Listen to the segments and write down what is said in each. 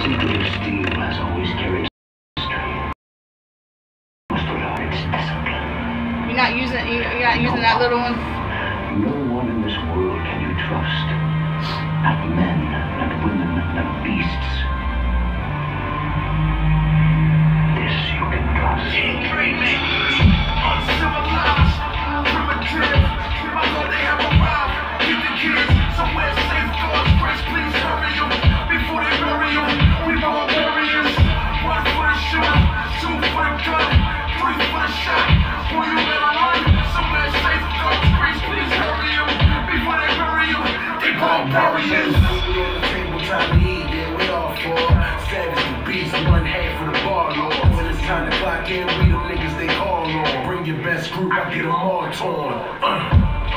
city of steel has always carried history. Must without its discipline. You're not using that little one? No one in this world can you trust. Not men, not women, not beasts. This you can trust. Uncivilized, primitive. I thought they have arrived. Get the kids somewhere safe. God's grace, please hurry them before they bury them. We barbarians. 1 for the shooter, 2 for the gun, 3 for the shot. Boy, you better run somewhere safe. God's grace, please hurry them before they bury them. They barbarians. We on the table, time to eat. Yeah, we all for savage and beast. 1 half of the bar, Lord. When it's time to clock in, we the niggas they call on. Bring your best group, I get them all torn.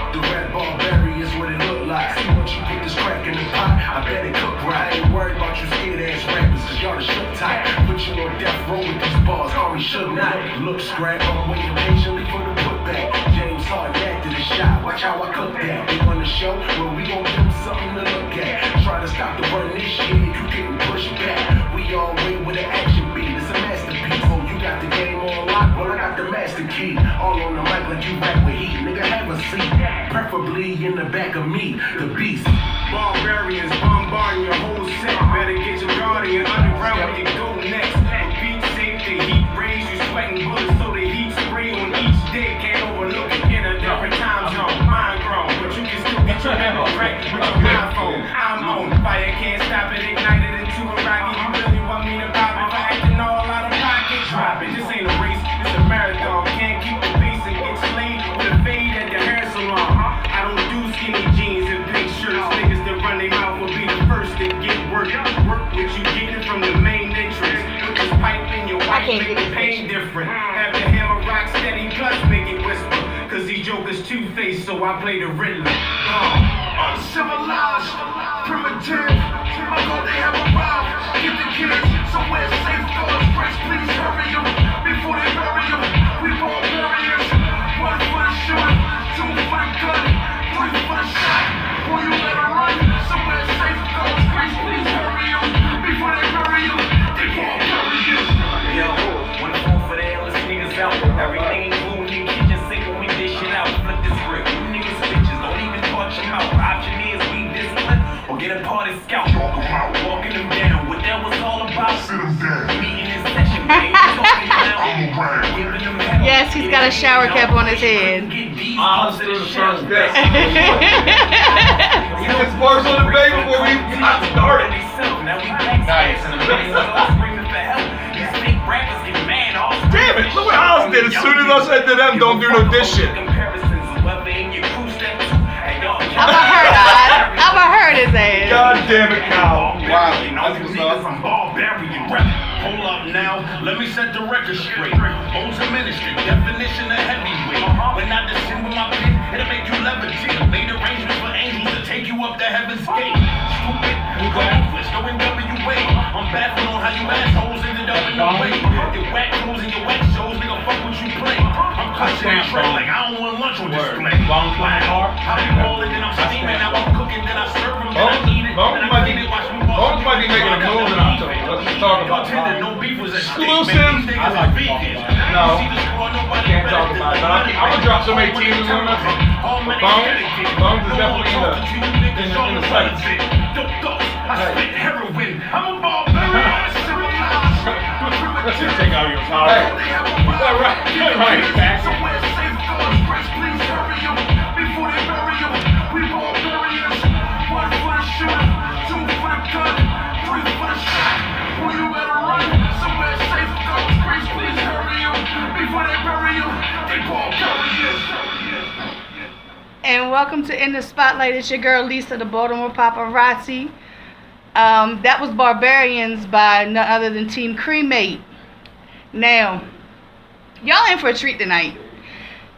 The red barbarians, what it look like. See once you put this crack in the pot, I bet it cook right. I ain't worried about you scared ass rappers, cause y'all the shook tight. Put you on death row with these bars, already shook not. Look, scrap, I'm waiting patiently for the putback. James Harden after the shot, watch how I cook that. They want the show, well we gon' give them something to look at. Try to stop the run this shit, you getting pushed back. We all wait with an action beat, it's a masterpiece. Oh, you got the game on lock, well I got the master key. All on the mic like you rap with heat, nigga have a seat. Preferably in the back of me, the beast. Barbarians bombarding your whole set. Better get your guardian underground when you go next. For Pete's sake, the heat rays, you sweating bullets, so the heat spray on each day. Can't overlook it in a different time zone. Mind grown, but you can still get your memo right with your iPhone. I'm on fire, can't stop it, ignited into a rocket. You really want me to pop it for acting all out of pocket? Drop it, this ain't a race, it's a marathon. Can't keep the pace and get slayed with a fade at the hair salon. I don't do skinny jeans and big shirts. Niggas that run their mouth will be the first that get work. Work what you getting from the main entrance. Put this pipe in your wife, make the pain different. Have the hammer rock steady, plus make it whisper. Cause these jokers two-faced, so I play the Riddler. Uncivilized, primitive. I thought they have arrived. Get the kids somewhere safe. God's grace, please hurry them before they bury them. We barbarians. 1 for the shooter, 2 for the gun, 3 for the shot. Boy, you better run somewhere safe. God's grace, please hurry them before they bury them. They barbarians. Yo, 1 for the endless niggas out. Everything blue in the kitchen sink when we dish it out. Flip the script. You niggas bitches don't even touch them out. Option is we discipline or get a party scout. Walking them down. What that was all about. Sit them down. Meeting in session. Yes, he's got a shower cap on his head. I'll do the first day. He was first on the bay before we got started. Nice. Damn it, look what Oz did as soon as I said to them, don't do no dish shit. I've heard his ass. God damn it, Kyle. Wow, that's what's up. From barbarian rap. Hold up now, let me set the record straight. Owns a ministry, definition of heavyweight. When I descend with my pen, it'll make you levitate. Made arrangements for angels to take you up to heaven's gate. Stupid, hopeless, going WA. I'm baffled on how you assholes ended up in the way. Your whack clothes and your whack shows, nigga, fuck what you play. I'm cussing and tray like I don't want lunch on display. Wow, I be rolling, then I'm steaming, now I'm cooking, then I serve them, then I eat it. Bones might be making a move in October. Let's talk about it. Exclusive. I like no, can't talk about it. But I'm gonna drop some 18s in there. Bones is definitely in the fight. I heroin. I'm a barbarian. Let's just take out your power. Right. Back. Somewhere safe. God's grace, please hurry them before they bury them. We barbarians. 1 for the shooter, 2 for the gun, 3 for the shot. Boy, you better run somewhere safe. God's grace, please hurry them before they bury them. They barbarians. And welcome to In the Spotlight. It's your girl Lisa, the Baltimore Paparazzi. That was Barbarians by none other than Team Cremate. Now, y'all in for a treat tonight.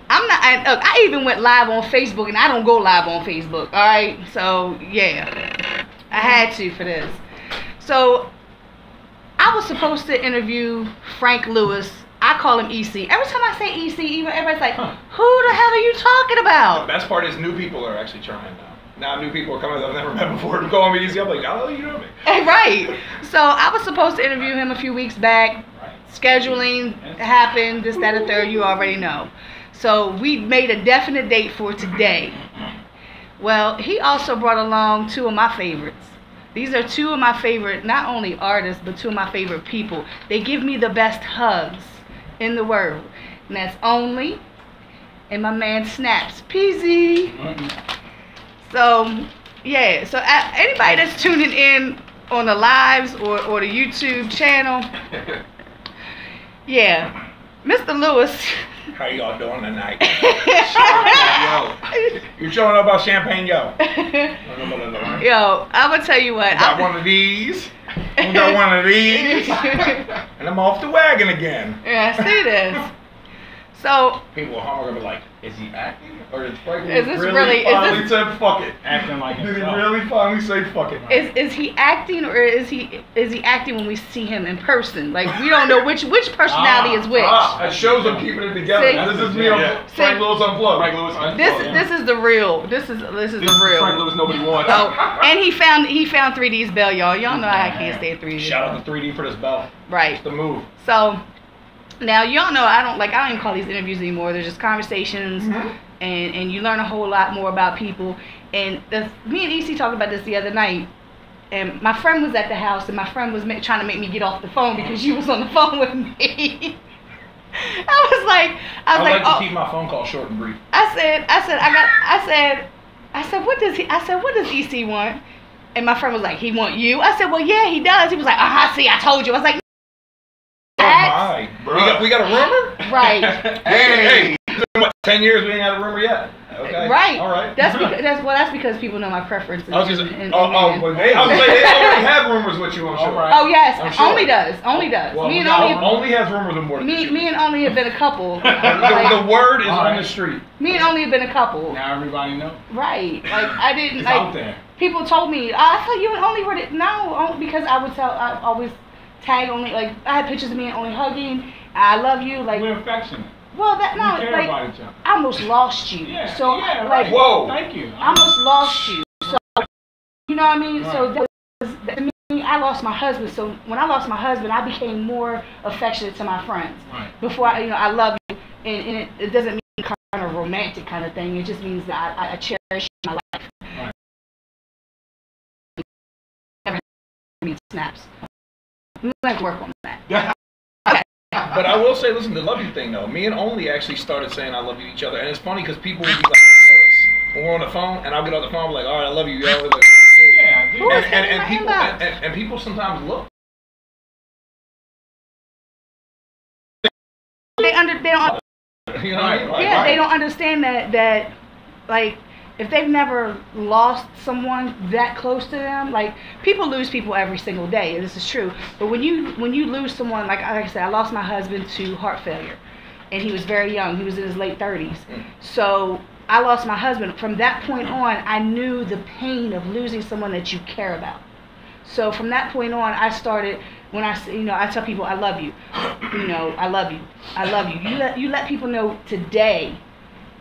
I even went live on Facebook, and I don't go live on Facebook, alright? So, yeah. I had to for this. So, I was supposed to interview Frank Lewis I call him EC. Every time I say EC, even everybody's like, who the hell are you talking The about? best part is new people are actually trying now. Now new people are coming that I've never met before to call me easy. I'm like, oh, you know me. Right. So I was supposed to interview him a few weeks back. Scheduling happened, this, that, and third, you already know. So we made a definite date for today. Well, he also brought along two of my favorites. These are two of my favorite, not only artists, but two of my favorite people. They give me the best hugs in the world. And that's Only and my man Snaps. Peasy. So, yeah. So anybody that's tuning in on the lives or the YouTube channel, yeah. Mr. Lewis. How y'all doing tonight? Yo, you showing up about champagne, yo? Yo, I'm gonna tell you what. Got one of these. I got one of these. And I'm off the wagon again. Yeah, I see this. So people at home are gonna be like, is he acting? Or is Frank Is this really really- is finally this- said fuck it? Acting like Did he himself. really finally say fuck it? is he acting or is he acting when we see him in person? Like we don't know which personality is which. That shows I'm keeping it together. See? This is me on Frank See? Lewis Unplugged. Frank Lewis Unplugged. This is the real. This is the This is real. Frank Lewis nobody wants. Oh, and he found 3D's bell, y'all. Y'all know I can't stand 3D. Shout out to 3D for this bell. Right. It's the move. So now y'all know I don't even call these interviews anymore. They're just conversations, and you learn a whole lot more about people. And me and EC talked about this the other night. And my friend was at the house, and my friend was trying to make me get off the phone because you was on the phone with me. I was like, I like oh. to keep my phone call short and brief. I said, what does EC want? And my friend was like, he want you? I said, well, yeah, he does. He was like, see, I told you. I was like, Oh my, we got a rumor? right. Hey, it's been, what, 10 years we ain't had a rumor yet. Okay. Right. All right. That's because people know my preferences. I was just, and- well, they already have rumors with you on show. Right. Oh yes, I'm sure. Only does. Well, me and only has rumors with more than you. me and Only have been a couple. The word is All on right. the street. Me and Only have been a couple. Now everybody knows. Right. Like I didn't. It's like, out there. People told me I thought you and Only were because I always tag Only, like I had pictures of me and Only hugging. I love you. Like We're affectionate. well that We no care like about each other. I almost lost you. Yeah. So yeah, like right. Whoa. Thank you. I almost lost you. So you know what I mean? Right. So to me, I lost my husband. So when I lost my husband, I became more affectionate to my friends. Right. Before I love you, and it doesn't mean kind of romantic kind of thing. It just means that I cherish my life. Right. Everything snaps. We have to work on that. But I will say, listen, the love you thing though. Me and Only actually started saying I love you to each other, and it's funny because people will be like, hear us when we're on the phone, and I'll get on the phone, and be like, all right, I love you, yo. Like, Yeah, I do. Who is and, that in and my people inbox? and people sometimes look. They don't. You know what I mean? Like, Yeah, right. they don't understand that like if they've never lost someone that close to them, like people lose people every single day, and this is true. But when you lose someone, like I said, I lost my husband to heart failure, and he was very young. He was in his late 30s. So I lost my husband. From that point on, I knew the pain of losing someone that you care about. So from that point on, I started. When I tell people I love you, I love you, I love you. You let people know today.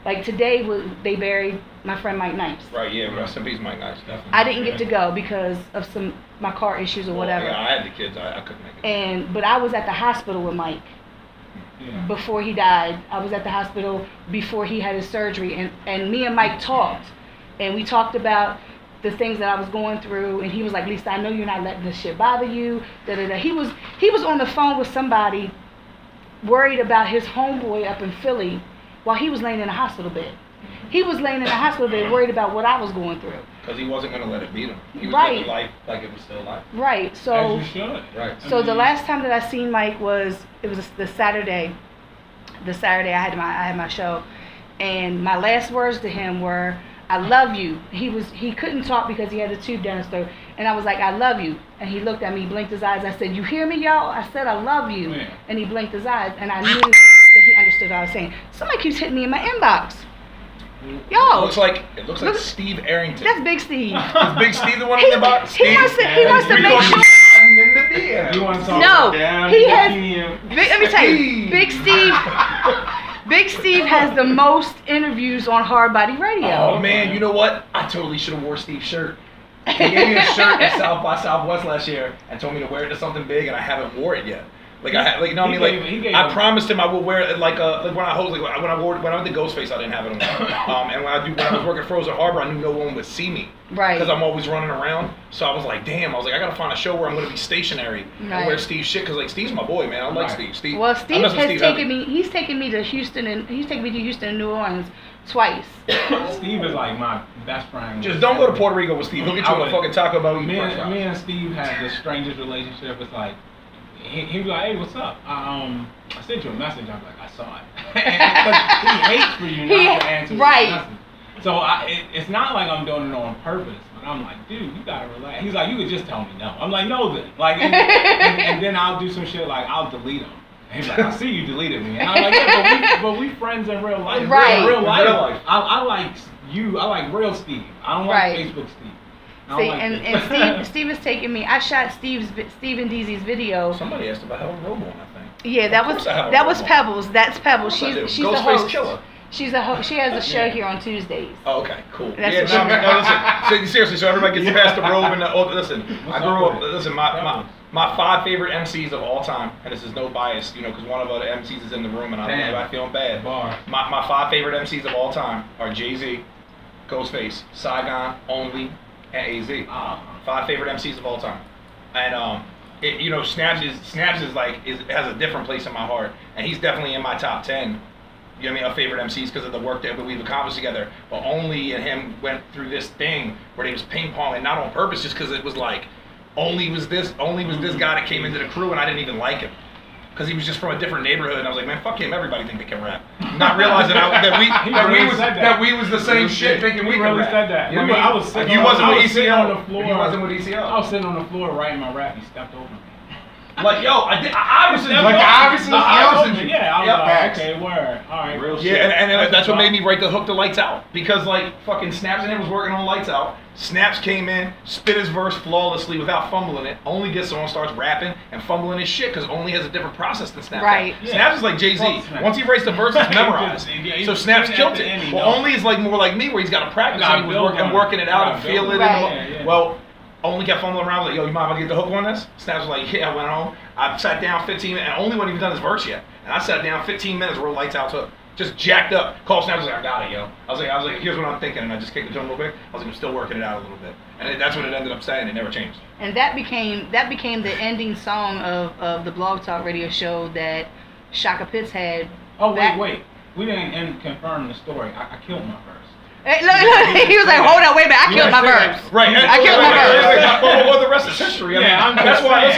Like today, they buried my friend Mike Knights. Right, yeah, rest in peace, Mike Knights, definitely. I didn't get to go because of my car issues or whatever. Yeah, I had the kids, I couldn't make it. But I was at the hospital with Mike before he died. I was at the hospital before he had his surgery, and me and Mike talked, and we talked about the things that I was going through, and he was like, Lisa, I know you're not letting this shit bother you. Da, da, da. He was on the phone with somebody worried about his homeboy up in Philly while he was laying in a hospital bed. He was laying in a hospital bed worried about what I was going through. Because he wasn't going to let it beat him. He was Right. living life like it was still life. Right. So As you should. Right. So the last time that I seen Mike was the Saturday. The Saturday I had my show, and my last words to him were, "I love you." He couldn't talk because he had a tube down his throat, and I was like, "I love you." And he looked at me, blinked his eyes. I said, "You hear me, y'all?" I said, "I love you," Yeah. and he blinked his eyes, and I knew that he understood what I was saying. Somebody keeps hitting me in my inbox. Yo, It looks like Steve Arrington. that's Big Steve. Is Big Steve the one in the box? He wants to make sure. sliding in the DM. You want to talk No, about he has. DM? Let me tell you, Big Steve. Big Steve has the most interviews on Hard Body Radio. Oh man, you know what? I totally should have wore Steve's shirt. He gave me a shirt at South by Southwest last year and told me to wear it to something big, and I haven't wore it yet. Like you know what I mean? Like I promised him I would wear it like when I went to Ghostface, I didn't have it on. And when I was working at Frozen Harbor, I knew no one would see me. Right. Because I'm always running around. So I was like, damn. I was like, I gotta find a show where I'm gonna be stationary and wear Steve's shit. Because like Steve's my boy, man. I like Steve. Well, Steve has taken me. He's taken me to Houston and New Orleans twice. Steve is like my best friend. Just don't go to Puerto Rico with Steve. He'll get you a fucking Taco Bell. Me and Steve had the strangest relationship. It's like he was like, hey, what's up? I sent you a message. I was like, I saw it. Because he hates for you not to answer his message. So it's not like I'm doing it on purpose. But I'm like, dude, you gotta relax. He's like, you could just tell me no. I'm like, no then. Like, and then I'll do some shit like I'll delete him. And he's like, I see you deleted me. And I'm like, yeah, but we friends in real life. Right. In real life. I like you. I like real Steve. I don't like Facebook Steve. See, and Steve has taken me. I shot Steve and DZ's video. Somebody asked about Helen Robo, I think. Yeah, that was Pebbles. That's Pebbles. She's the host. Killer. She's a host. She has a show here on Tuesdays. Oh, okay, cool. That's Listen. Seriously, so everybody gets past the robe and listen. I grew up. Listen, my 5 favorite MCs of all time, and this is no bias, you know, because one of the MCs is in the room, and I don't know about feeling bad. My 5 favorite MCs of all time are Jay-Z, Ghostface, Saigon, Only, and AZ. 5 favorite MCs of all time, and you know, Snaps is like has a different place in my heart, and he's definitely in my top 10. You know what I mean? Of favorite MCs because of the work that we've accomplished together. But Only and him went through this thing where they was ping ponging, not on purpose, just because it was like Only was this guy that came into the crew, and I didn't even like him. Because he was just from a different neighborhood, and I was like, man, fuck him. Everybody think they can rap. Not realizing that we was the same shit, thinking we really could rap. said that. You know what I mean? Sitting you wasn't with sitting ECL. on the floor. You wasn't with ECL. I was sitting on the floor writing my rap. He stepped over me. Like, yo, I was Yeah, I was like, okay, word. All right, real shit. Yeah, and that's what made me write the hook to Lights Out. Because, like, fucking Snaps and him was working on Lights Out. Snaps came in, spit his verse flawlessly without fumbling it. Only gets on, starts rapping and fumbling his shit because Only has a different process than Snaps. Right. Yeah. Snaps is like Jay-Z. Once he writes the verse, it's memorized. So Snaps killed it. Well, Only is like more like me where he's got to practice and he was working it out and feel it. Well, Only kept fumbling around, like, yo, you mind if I get the hook on this? Snaps was like, yeah, I went home. I sat down 15 minutes, and Only wasn't even done his verse yet. And I sat down 15 minutes, wrote Lights Out hook. Just jacked up. Called Snaps, was like, I got it, yo. I was like, here's what I'm thinking, and I just kicked it to him real quick. I was like, I'm still working it out a little bit. And that's what it ended up saying. It never changed. And that became the ending song of the Blog Talk Radio show that Shaka Pitts had. Oh, wait. We didn't confirm the story. I killed my verse. Hey, look, he was like, hold on, wait a minute, I killed my verse. Right, I killed my verse. Well, the rest is history. I mean, that's why.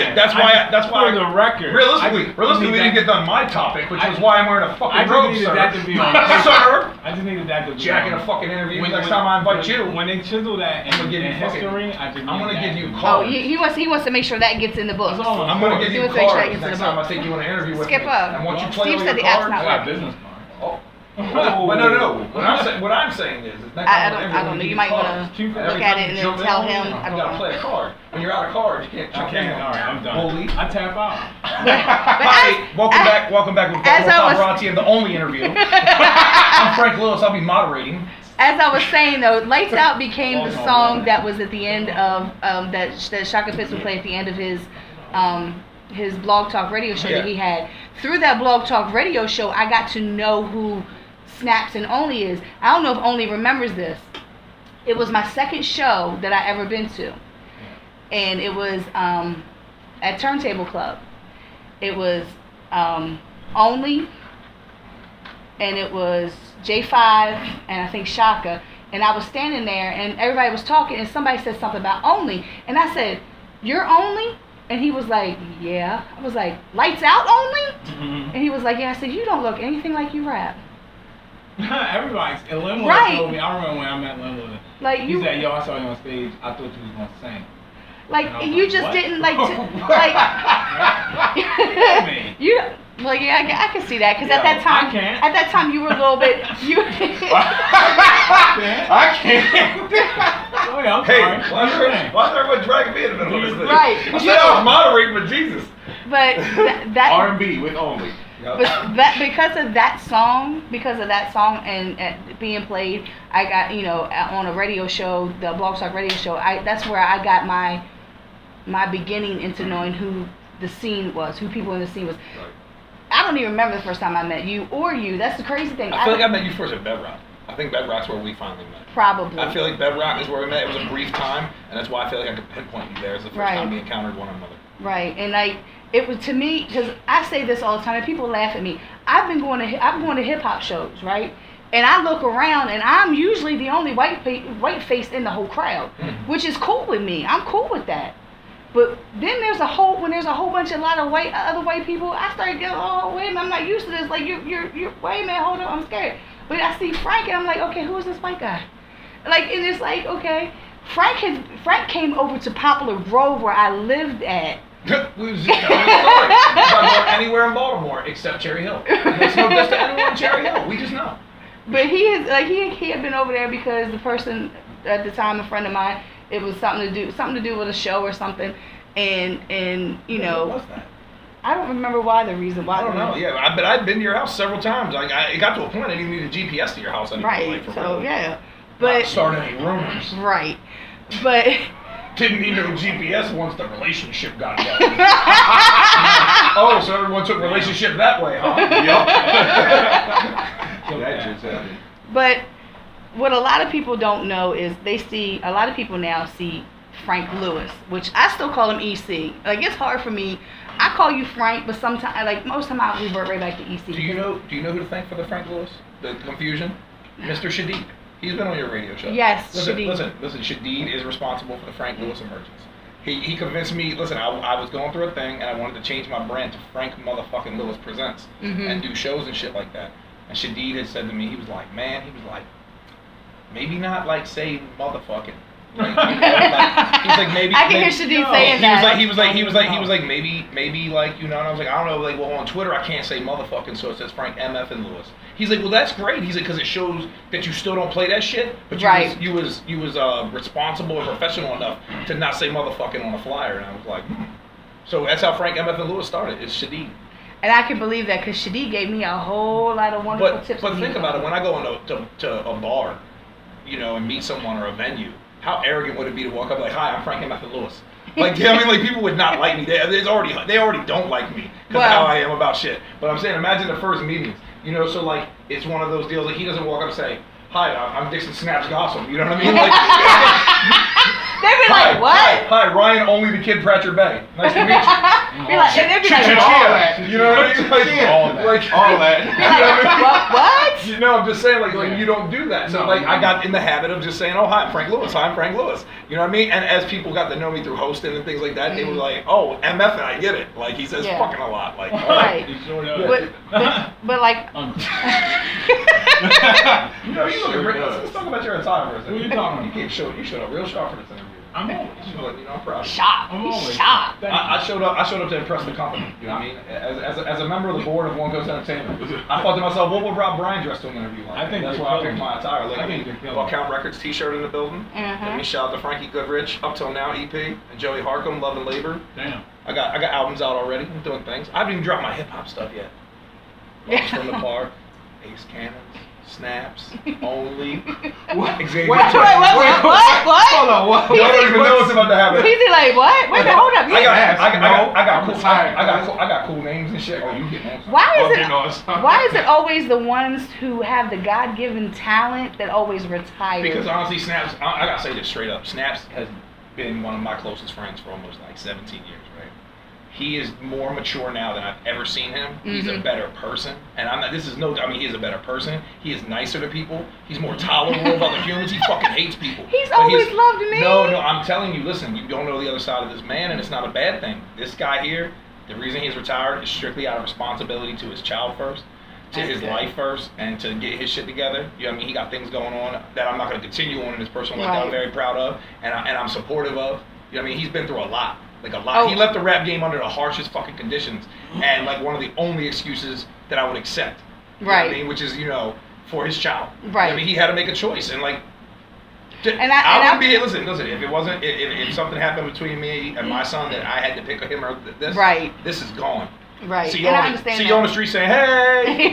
For the record. Realistically, we didn't get done my topic, which was why I'm wearing a fucking robe, sir. That to be on sir. I just needed that to be Jacking a fucking interview next time I invite you. When they chisel that in history, I'm gonna give you Oh, cards. he wants to make sure that gets in the books. I'm gonna give you cards next time I take you on an interview with me. Skip up. And once you play Steve all said your the app's cards, not I got business cards. Oh. But no. What I'm saying is next time I don't know. You might want to look at it and then tell him. I don't know. You gotta play a card. When you're out of cards, you can't jump in. All right, I'm done. Bully. I tap out. Hey, welcome back with Paparazzi and the only interview. I'm Frank Lewis. I'll be moderating. As I was saying though, Lights Out became the song that was at the end of that Shaka Pitts would play at the end of his Blog Talk Radio show that he had. Through that Blog Talk Radio show, I got to know who Snaps and Only is. I don't know if Only remembers this. It was my second show that I ever been to, and it was at Turntable Club. It was Only, and it was J5, and I think Shaka, and I was standing there, and everybody was talking, and somebody said something about Only, and I said, "You're Only?" And he was like, "Yeah." I was like, "Lights Out Only?" And he was like, "Yeah." I said, "You don't look anything like you rap." Everybody's in Limbo told me. I remember when I met Limbo. Like he said, "Yo, I saw you on stage. I thought you was gonna sing." Like you like, just what? Didn't like you. Well, yeah, I can see that because at that time you were a little bit. I can't. Oh yeah, ahead. I'm Hey, sorry. why is everyone dragging me in the middle of this thing? Right. I said I was moderating with Jesus. But that R&B with only. Yep. but that because of that song and being played, I got on a radio show, the Blog Talk radio show. That's where I got my beginning into knowing who the scene was, who people in the scene was. Right. I don't even remember the first time I met you or you. That's the crazy thing. I feel like I met you first at Bedrock. I think Bedrock's where we finally met. Probably. I feel like Bedrock is where we met. It was a brief time, and that's why I feel like I could pinpoint you there as the first time we encountered one another. Right, and it was to me, because I say this all the time, and people laugh at me. I've been going to hip hop shows, right? And I look around, and I'm usually the only white face in the whole crowd, which is cool with me. I'm cool with that. But then there's a whole bunch of other white people. I started getting, oh wait a minute, I'm not used to this. Like you're wait a minute, hold on, I'm scared. But I see Frank, and I'm like, okay, who is this white guy? Like, and it's like, okay, Frank came over to Poplar Grove where I lived at. We was just telling a story. He's not going anywhere in Baltimore except Cherry Hill. There's no just to anyone in Cherry Hill. We just know. But he had been over there because the person at the time, a friend of mine, it was something to do with a show or something, and you know. What was that? I don't remember why the reason why. I don't know. Yeah, but I've been to your house several times. Like it got to a point I didn't need a GPS to your house anymore. Right. Like, for So real. yeah, but Not start any rumors. right, but. Didn't need no GPS once the relationship got going. Oh, so everyone took relationship that way, huh? Yep. But what a lot of people don't know is a lot of people now see Frank Lewis, which I still call him EC. Like, it's hard for me. I call you Frank, but sometimes, like, most of the time I revert right back to EC. Do you know who to thank for the Frank Lewis? The confusion? Mr. Shadid. He's been on your radio show. Yes, listen, Shadid. Listen, Shadid is responsible for the Frank Lewis emergence. He convinced me, listen, I was going through a thing and I wanted to change my brand to Frank motherfucking Lewis Presents and do shows and shit like that. And Shadid had said to me, he was like, maybe not like say motherfucking. Like, he's like maybe. I can hear Shadid saying that. He was like maybe like and I was like, I don't know, like, well, on Twitter I can't say motherfucking, so it says Frank MF and Lewis. He's like, well, that's great. He's like, because it shows that you still don't play that shit, but you was responsible and professional enough to not say motherfucking on a flyer. And I was like, So that's how Frank MF and Lewis started. It's Shadid. And I can believe that because Shadid gave me a whole lot of wonderful tips. But think about it. When I go to a bar, and meet someone or a venue, how arrogant would it be to walk up like, "Hi, I'm Frank MF and Lewis." Like, like people would not like me. They already don't like me because of how I am about shit. But I'm saying, imagine the first meetings. So like it's one of those deals. Like he doesn't walk up and say, "Hi, I'm Dixon Snaps Gossam." You know what I mean? Like. They'd be like, what? Hi, Ryan, only the kid Pratchett Bay. Nice to meet you. They'd be like, all that. You know what I mean? All that. What? I'm just saying, like you don't do that. So I got in the habit of just saying, "Oh, hi, I'm Frank Lewis. Hi, I'm Frank Lewis." You know what I mean? And as people got to know me through hosting and things like that, they were like, "Oh, MF, and I get it." Like he says fucking a lot. Like, right. But like. You look great. Let's talk about your attire for a second. Who are you talking about? You showed up real sharp for this interview. I'm always I'm proud. Sharp. He's sharp. I showed up to impress the company. You know what I mean? As a member of the board of One Coast Entertainment, I thought to myself, what would Rob Bryan dress to an interview like? I think that's why I picked my attire. Like, Count Records T-shirt in the building. Let me shout out to Frankie Goodrich, Up Till Now EP, and Joey Harcum, Love and Labor. Damn. I got albums out already. I'm doing things. I haven't even dropped my hip hop stuff yet. Lost in the Park, Ace Cannons, Snaps, Only. What? Xavier What? Hold on, what? I don't even know what's about to happen. He's like, what? Wait a minute, hold up. I got cool names and shit. Oh, you get names. Why is it always the ones who have the God-given talent that always retire? Because honestly, Snaps, I gotta say this straight up. Snaps has been one of my closest friends for almost like 17 years, right? He is more mature now than I've ever seen him. He's a better person. And he is a better person. He is nicer to people. He's more tolerable of other humans. He fucking hates people. He's always loved me. No, I'm telling you, listen, you don't know the other side of this man, and it's not a bad thing. This guy here, the reason he's retired is strictly out of responsibility to his child first, to his life first, and to get his shit together. You know what I mean? He got things going on that I'm not going to continue on in his personal life that I'm very proud of, and I'm supportive of. You know what I mean? He's been through a lot. Like a lot. Oh. He left the rap game under the harshest fucking conditions, and like one of the only excuses that I would accept. You know what I mean? Which is, for his child. Right. I mean, he had to make a choice, and like, I wouldn't be here. Listen. If it wasn't, if something happened between me and my son that I had to pick him or this, right, this is gone. Right. See you on the street saying, hey.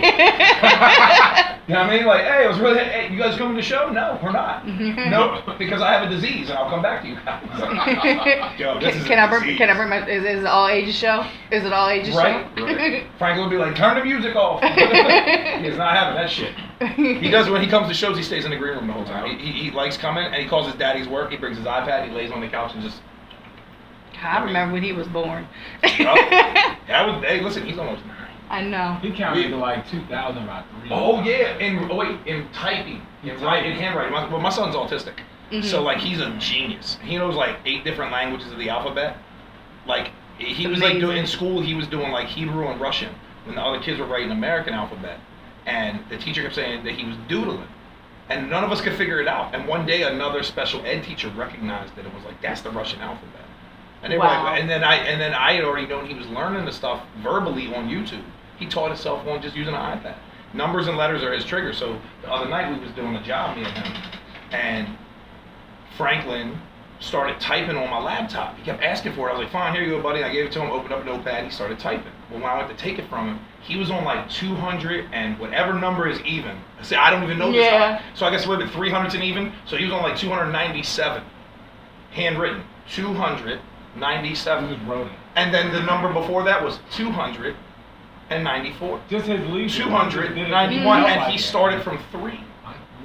You know what I mean? Like, hey, it was really, hey, you guys coming to the show? No, we're not. Nope, because I have a disease and I'll come back to you guys. Yo, can I bring my, is it an all ages show? Is it all ages show? Right. Franklin would be like, turn the music off. He is not having that shit. He does, when he comes to shows, he stays in the green room the whole time. He likes coming and he calls his daddy's work. He brings his iPad, he lays on the couch and just. I remember when he was born. Hey, listen, he's almost 9. I know. He counted to like 2,000 about 3. Oh yeah, in typing, in handwriting. My son's autistic, so like he's a genius. He knows like 8 different languages of the alphabet. Like he was like doing in school. He was doing like Hebrew and Russian when the other kids were writing American alphabet, and the teacher kept saying that he was doodling. And none of us could figure it out. And one day, another special ed teacher recognized that it was like that's the Russian alphabet. And they were like, and then I had already known he was learning the stuff verbally on YouTube. He taught himself on just using an iPad. Numbers and letters are his trigger. So the other night we was doing a job, me and him, and Franklin started typing on my laptop. He kept asking for it. I was like, fine, here you go, buddy. I gave it to him, opened up a notepad, he started typing. Well, when I went to take it from him, he was on like 200 and whatever number is even. I said, I don't even know this. So I guess we're at 300's and even. So he was on like 297, handwritten, 297. And then the number before that was 294. Just his lead. 291, and he started from 3.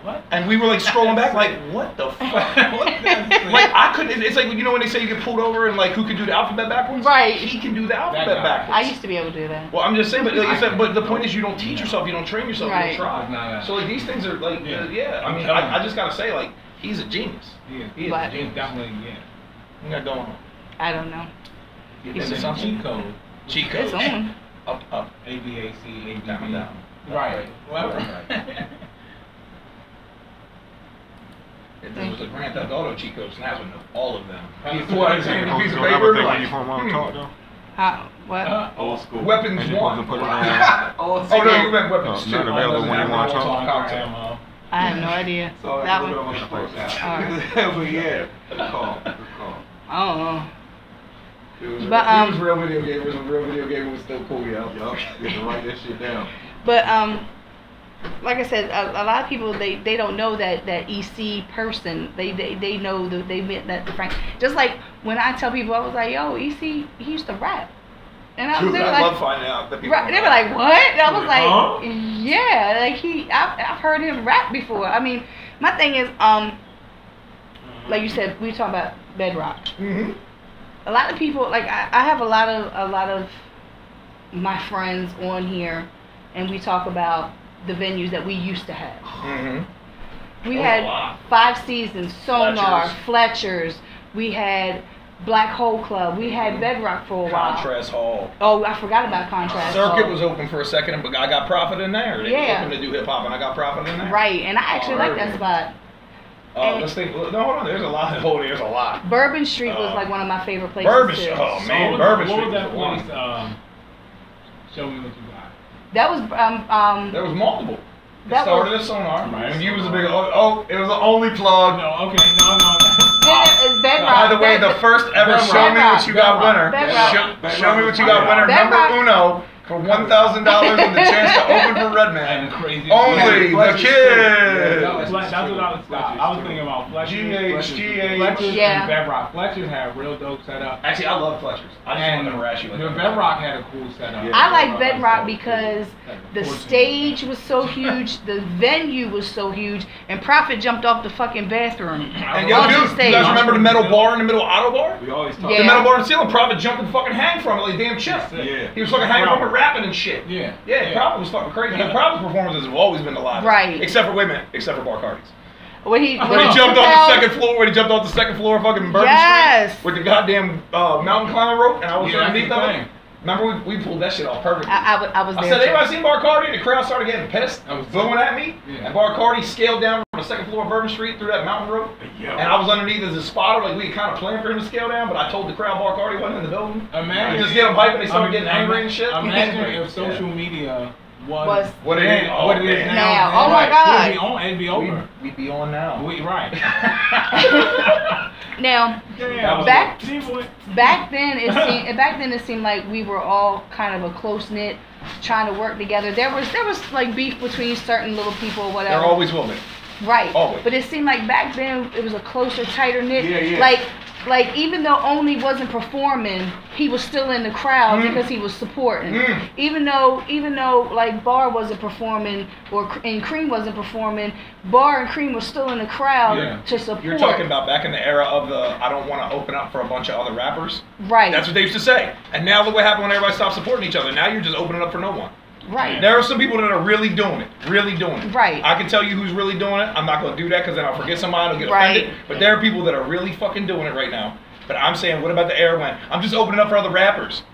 What? And we were like scrolling back, like, what the fuck? Like I couldn't. It's like, you know when they say you get pulled over and like who can do the alphabet backwards? Right. He can do the alphabet backwards. I used to be able to do that. Well, I'm just saying, but like, but the point is, you don't teach yourself, you don't train yourself, right. You don't try. So like these things are like, I mean, I just gotta say, like, he's a genius. He is a genius. Definitely, What you got going on? I don't know. It's a cheat code. Cheat code. It's on. Up. A-B-A-C, A-B-B. Down. Right. Well, If there was a Grand Theft Auto cheat code, Snaps would know all of them. He pulled out his handy piece of paper. What? Old school. Weapons 1. Put it on. Oh no, you meant weapons 2. Not available when you want to talk. I have no idea. So that one. But yeah, good call. I don't know. It But was real video game. It was a real video game. It was still cool, yo. Yup, you have to write that shit down. But like I said, a lot of people they don't know that EC person. They know that they meant that the Frank. Just like when I tell people, I was like, yo, EC, he used to rap. And I was Dude, I like, love finding out that people. They were like, what? And I was like, yeah, like I've heard him rap before. I mean, my thing is, like you said, we talk about Bedrock. A lot of people, like I have a lot of my friends on here, and we talk about the venues that we used to have. We had 5 Seasons, Sonar, Fletcher's. We had Black Hole Club. We had Bedrock for a while. Contrast Hall. Oh, I forgot about Contrast Circuit Hall. was open for a second, but I got Profit in there. They was open to do hip hop, and I got Profit in there. Right, and I actually like that spot. Let's think. No, hold on. There's a lot. There's a lot. Bourbon Street was like one of my favorite places. Bourbon Street. Oh man, Bourbon Street. What was that place? Show me what you got. That was There was multiple. It that started as Sonar. When you was a big. Oh, it was the only plug. No, okay, no. Bedrock. By the way, the first ever Show Me What You Got winner. Show Me What You Got winner. Number uno. For $1,000 and the chance to open for Redman. Only the kids. That's what I was thinking about. Fletcher's. Fletcher's and Bedrock. Fletcher's had a real dope setup. Actually, I love Fletcher's. I just wanted to harass you. The Bedrock had a cool setup. I like Bedrock because the stage was so huge, the venue was so huge, and Prophet jumped off the fucking bathroom. And yo, dude, you guys remember the metal bar in the middle of Auto Bar? We always talk. The metal bar in the ceiling. Prophet jumped and fucking hang from it like damn chip. Yeah. He was fucking hanging from it, rapping and shit. Yeah. Prophet was fucking crazy. Prophet's performances have always been the loudest. Right. Except for women. Except for Bar Cardi's. When he jumped off the second floor, of fucking Bourbon Street with the goddamn mountain climbing rope, and I was underneath of it. Remember we pulled that shit off perfectly. I was there. I said, anybody seen Bacardi? And the crowd started getting pissed. I was booing at me. Yeah. And Bacardi scaled down from the second floor of Bourbon Street through that mountain rope. And I was underneath as a spotter, like we kind of planned for him to scale down, but I told the crowd Bacardi wasn't in the building. Imagine just get them hyped and they started getting angry and shit. Imagine if social media was what it is now. Oh my God. It'd be over. We'd be on now. Right. Now, Yeah, back then it seemed like we were all kind of a close knit, trying to work together. There was like beef between certain little people or whatever. There always will be. Right. Always. But it seemed like back then it was a closer, tighter knit. Yeah. Like even though Only wasn't performing, he was still in the crowd because he was supporting. Even though like Bar wasn't performing and Cream wasn't performing, Bar and Cream were still in the crowd to support. You're talking about back in the era of the I don't want to open up for a bunch of other rappers. Right. That's what they used to say. And now look what happened when everybody stopped supporting each other. Now you're just opening up for no one. Right. There are some people that are really doing it. Right. I can tell you who's really doing it. I'm not going to do that because then I'll forget somebody, I'll get offended. But there are people that are really fucking doing it right now. But I'm saying, what about the era when I'm just opening up for other rappers?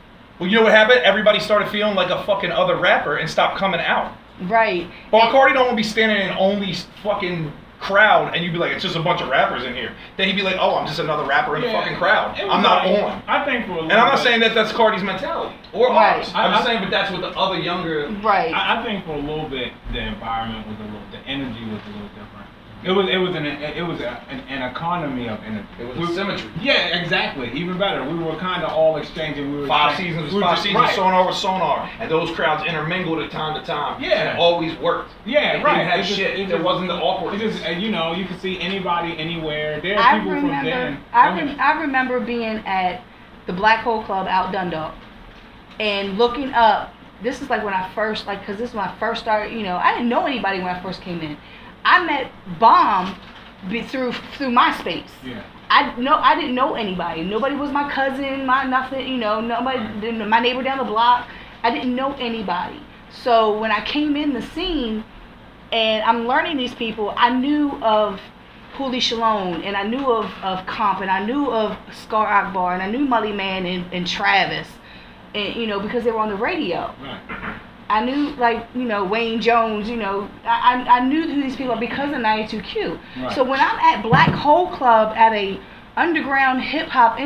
Well, you know what happened? Everybody started feeling like a fucking other rapper and stopped coming out. Right. Bacardi don't want to be standing in Only's fucking crowd and you'd be like, it's just a bunch of rappers in here. Then he'd be like, oh, I'm just another rapper in the fucking crowd. I'm not on. I think for a and I'm not saying that that's Cardi's mentality or ours. I'm just saying, but that's what the other younger. Right. I think for a little bit the environment was the energy was a little different. It was an economy of energy. It was a symmetry. Yeah, exactly. Even better. We were kind of all exchanging. We were five seasons, right. Sonar was Sonar, and those crowds intermingled at time to time. Yeah, and it always worked. Yeah, right. It had there wasn't the awkwardness. You could see anybody anywhere. There are people from then. I remember being at the Black Hole Club out Dundalk and looking up. This is like when I first because this is when I first started. I didn't know anybody when I first came in. I met B.O.M.B through MySpace. Yeah. I didn't know anybody. Nobody was my cousin, my nothing. Nobody. My neighbor down the block. I didn't know anybody. So when I came in the scene, and I'm learning these people, I knew of Huli Shalom, and I knew of Comp, and I knew of Scar Akbar, and I knew Mully Man and Travis, and because they were on the radio. Right. I knew, Wayne Jones, I knew who these people are because of 92Q. Right. So when I'm at Black Hole Club at a underground hip-hop,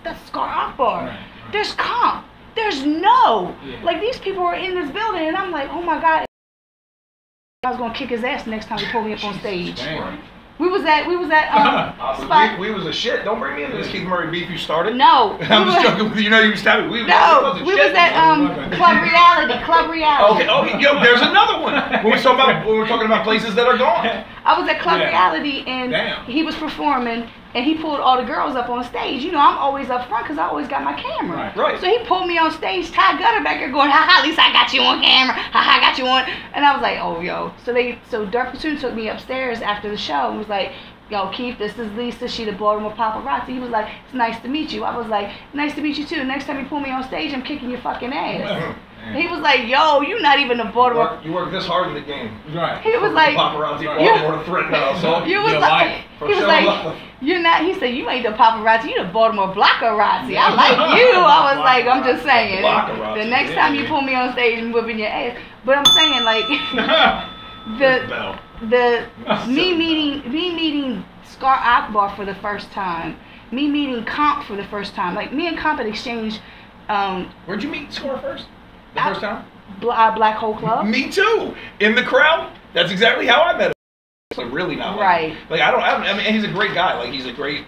that's Scar Akbar. Right. There's Comp. There's no. Yeah. These people are in this building, and I'm like, oh my God. I was going to kick his ass next time he pulled me up on stage. Damn. We was at spot. We was a shit. Don't bring me into this Keith Murray beef you started. No. I'm just joking with you. You stabbed me. We was at Club Reality. Okay. Yo, there's another one. When we're talking about places that are gone. I was at Club Reality and he was performing and he pulled all the girls up on stage. I'm always up front because I always got my camera. Right. So he pulled me on stage. Ty Gutter back there going, ha, at least I got you on camera. Ha, I got you on. And I was like, oh, yo. So Dirk Platoon took me upstairs after the show and was like, yo, Keith, this is Lisa. She the Baltimore Paparazzi. He was like, it's nice to meet you. I was like, nice to meet you too. Next time you pull me on stage, I'm kicking your fucking ass. He was like, yo, you not even the Baltimore. You work this hard in the game. Right. He was like, Paparazzi Baltimore to threaten us. He was like, you're not. He said, you ain't the paparazzi. You the Baltimore Blockerazzi. I like you. I was like, I'm just saying. The next time you pull me on stage and whipping your ass. But I'm saying me meeting Scar Akbar for the first time. Me meeting Comp for the first time. Me and Comp had exchanged. Where'd you meet Scar first? The first time? Black Hole Club. Me too. In the crowd. That's exactly how I met him. Really not right. I mean, he's a great guy. He's a great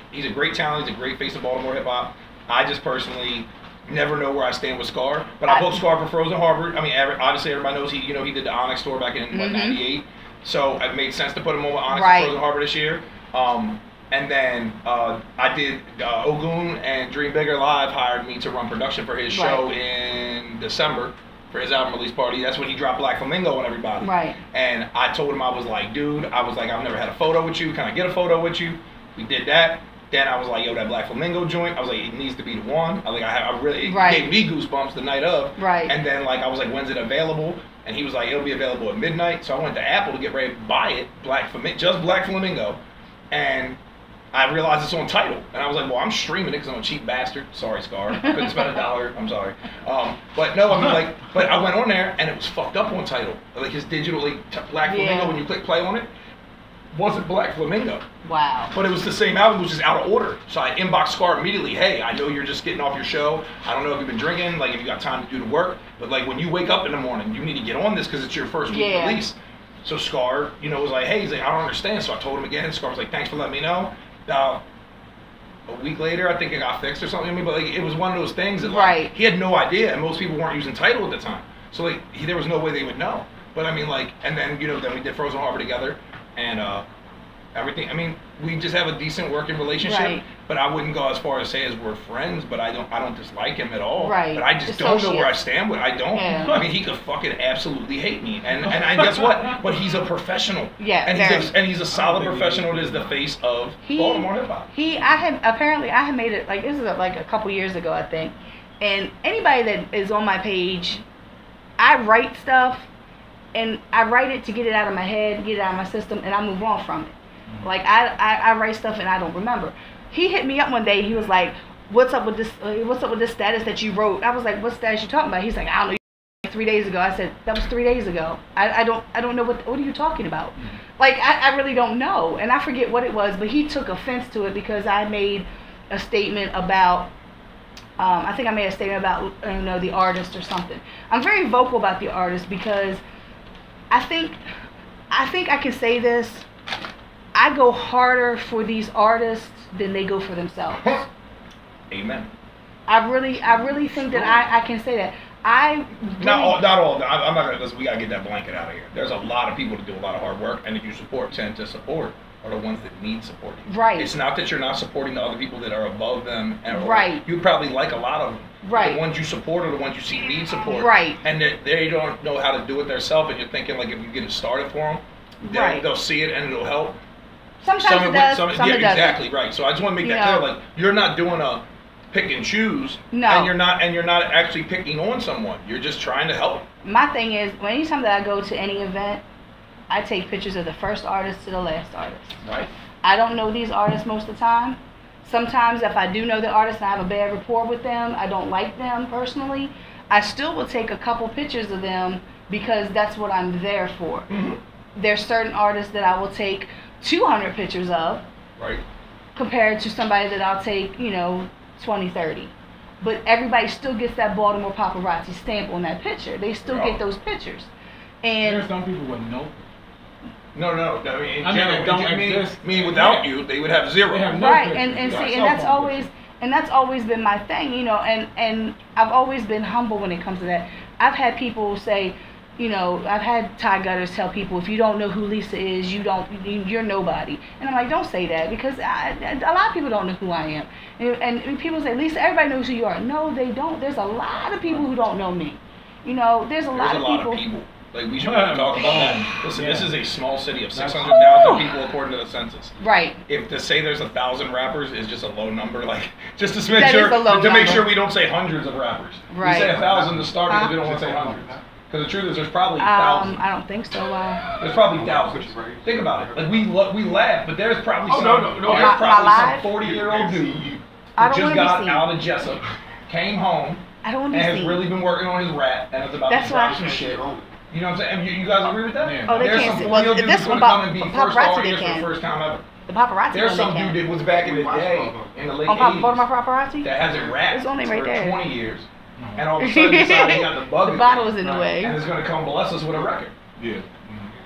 talent. He's a great face of Baltimore hip hop. I just personally never know where I stand with Scar. But I booked Scar for Frozen Harbor. I mean, obviously everybody knows he did the Onyx tour back in '98. So it made sense to put him on Onyx and Frozen Harbor this year. And then I did Ogun and Dream Bigger Live hired me to run production for his show in December for his album release party. That's when he dropped Black Flamingo on everybody. Right. And I told him, I was like, dude, I've never had a photo with you. Can I get a photo with you? We did that. Then I was like, yo, that Black Flamingo joint. I was like, it needs to be the one. It gave me goosebumps the night of. Right. And then I was like, when's it available? And he was like, it'll be available at midnight. So I went to Apple to get ready to buy it, just Black Flamingo. And I realized it's on Tidal, and I was like, well, I'm streaming it because I'm a cheap bastard. Sorry, Scar. I couldn't spend $1. I'm sorry. But no, but I went on there, and it was fucked up on Tidal. His digital, Black Flamingo, when you click play on it, wasn't Black Flamingo. Wow. But it was the same album, which is out of order. So I inboxed Scar immediately. Hey, I know you're just getting off your show. I don't know if you've been drinking, like if you got time to do the work. But like when you wake up in the morning, you need to get on this because it's your first week release. So Scar, you know, was like, hey, he's like, I don't understand. So I told him again. Scar was like, thanks for letting me know. A week later, I think it got fixed or something. I mean, but like it was one of those things that like he had no idea, and most people weren't using Tidal at the time. So like there was no way they would know. But I mean, like, and then you know, then we did Frozen Harbor together, and everything. I mean, we just have a decent working relationship. Right. But I wouldn't go as far as say as we're friends. But I don't dislike him at all. Right. But I just don't know where I stand with. I don't. Yeah. I mean, he could fucking absolutely hate me. And guess what? But he's a professional. Yeah. And he's a solid professional. That is the face of Baltimore hip hop. I had made it like this is like a couple years ago, I think. And anybody that is on my page, I write stuff. And I write it to get it out of my head, get it out of my system, and I move on from it. Like I write stuff and I don't remember. He hit me up one day. He was like, "What's up with this? What's up with this status that you wrote?" I was like, "What status you talking about?" He's like, "I don't know. 3 days ago." I said, "That was 3 days ago. I don't know what are you talking about?" Like I really don't know, and I forget what it was. But he took offense to it because I made a statement about. I think I made a statement about the artist or something. I'm very vocal about the artist because. I think I can say this. I go harder for these artists than they go for themselves. Amen. I really think that I can say that. Not all. I'm not gonna listen. We gotta get that blanket out of here. There's a lot of people that do a lot of hard work, and that you tend to support are the ones that need supporting. Right. It's not that you're not supporting the other people that are above them. Right. You probably like a lot of them. Right. The ones you support are the ones you see need support. Right. And they don't know how to do it themselves, and you're thinking like if you get it started for them, they'll see it and it'll help. Sometimes it does. Some it doesn't. Exactly right. So I just want to make that clear. Like you're not doing a pick and choose. No. And you're not actually picking on someone. You're just trying to help. My thing is, anytime that I go to any event, I take pictures of the first artist to the last artist. Right. I don't know these artists most of the time. Sometimes if I do know the artist and I have a bad rapport with them, I don't like them personally, I still will take a couple pictures of them because that's what I'm there for. Mm-hmm. There's certain artists that I will take 200 pictures of. Right. Compared to somebody that I'll take, 20, 30. But everybody still gets that Baltimore Paparazzi stamp on that picture. They still get those pictures. And there's some people with no. No. I mean, without you, they would have zero. Right, and see, and that's always been my thing, and I've always been humble when it comes to that. I've had people say, I've had Ty Gutters tell people, if you don't know who Lisa is, you're nobody. And I'm like, don't say that, because a lot of people don't know who I am. And people say, Lisa, everybody knows who you are. No, they don't. There's a lot of people who don't know me. There's a lot of people. Like, we should talk about that. Listen, this is a small city of 600,000 people according to the census. Right. If to say there's 1,000 rappers is just a low number, like, just to make sure we don't say hundreds of rappers. Right. We say 1,000 to start because we don't want to say hundreds. Because the truth is, there's probably thousands. I don't think so. There's probably thousands. Think about it. Like, we laugh, but there's probably some 40-year-old dude who just got out of Jessup, came home, and has really been working on his rap, and is about to drop some shit. You know what I'm saying? You guys agree with that? Yeah. Oh, they can't see. Well, this one, Paparazzi, they can. For the first time ever. The Paparazzi, there's some dude that was back in the day, in the late 80s. On Paparazzi? That hasn't rapped it's only right there. 20 years. And all of a sudden decided he got the bug. The bottle was in the way. And is going to come bless us with a record. Yeah.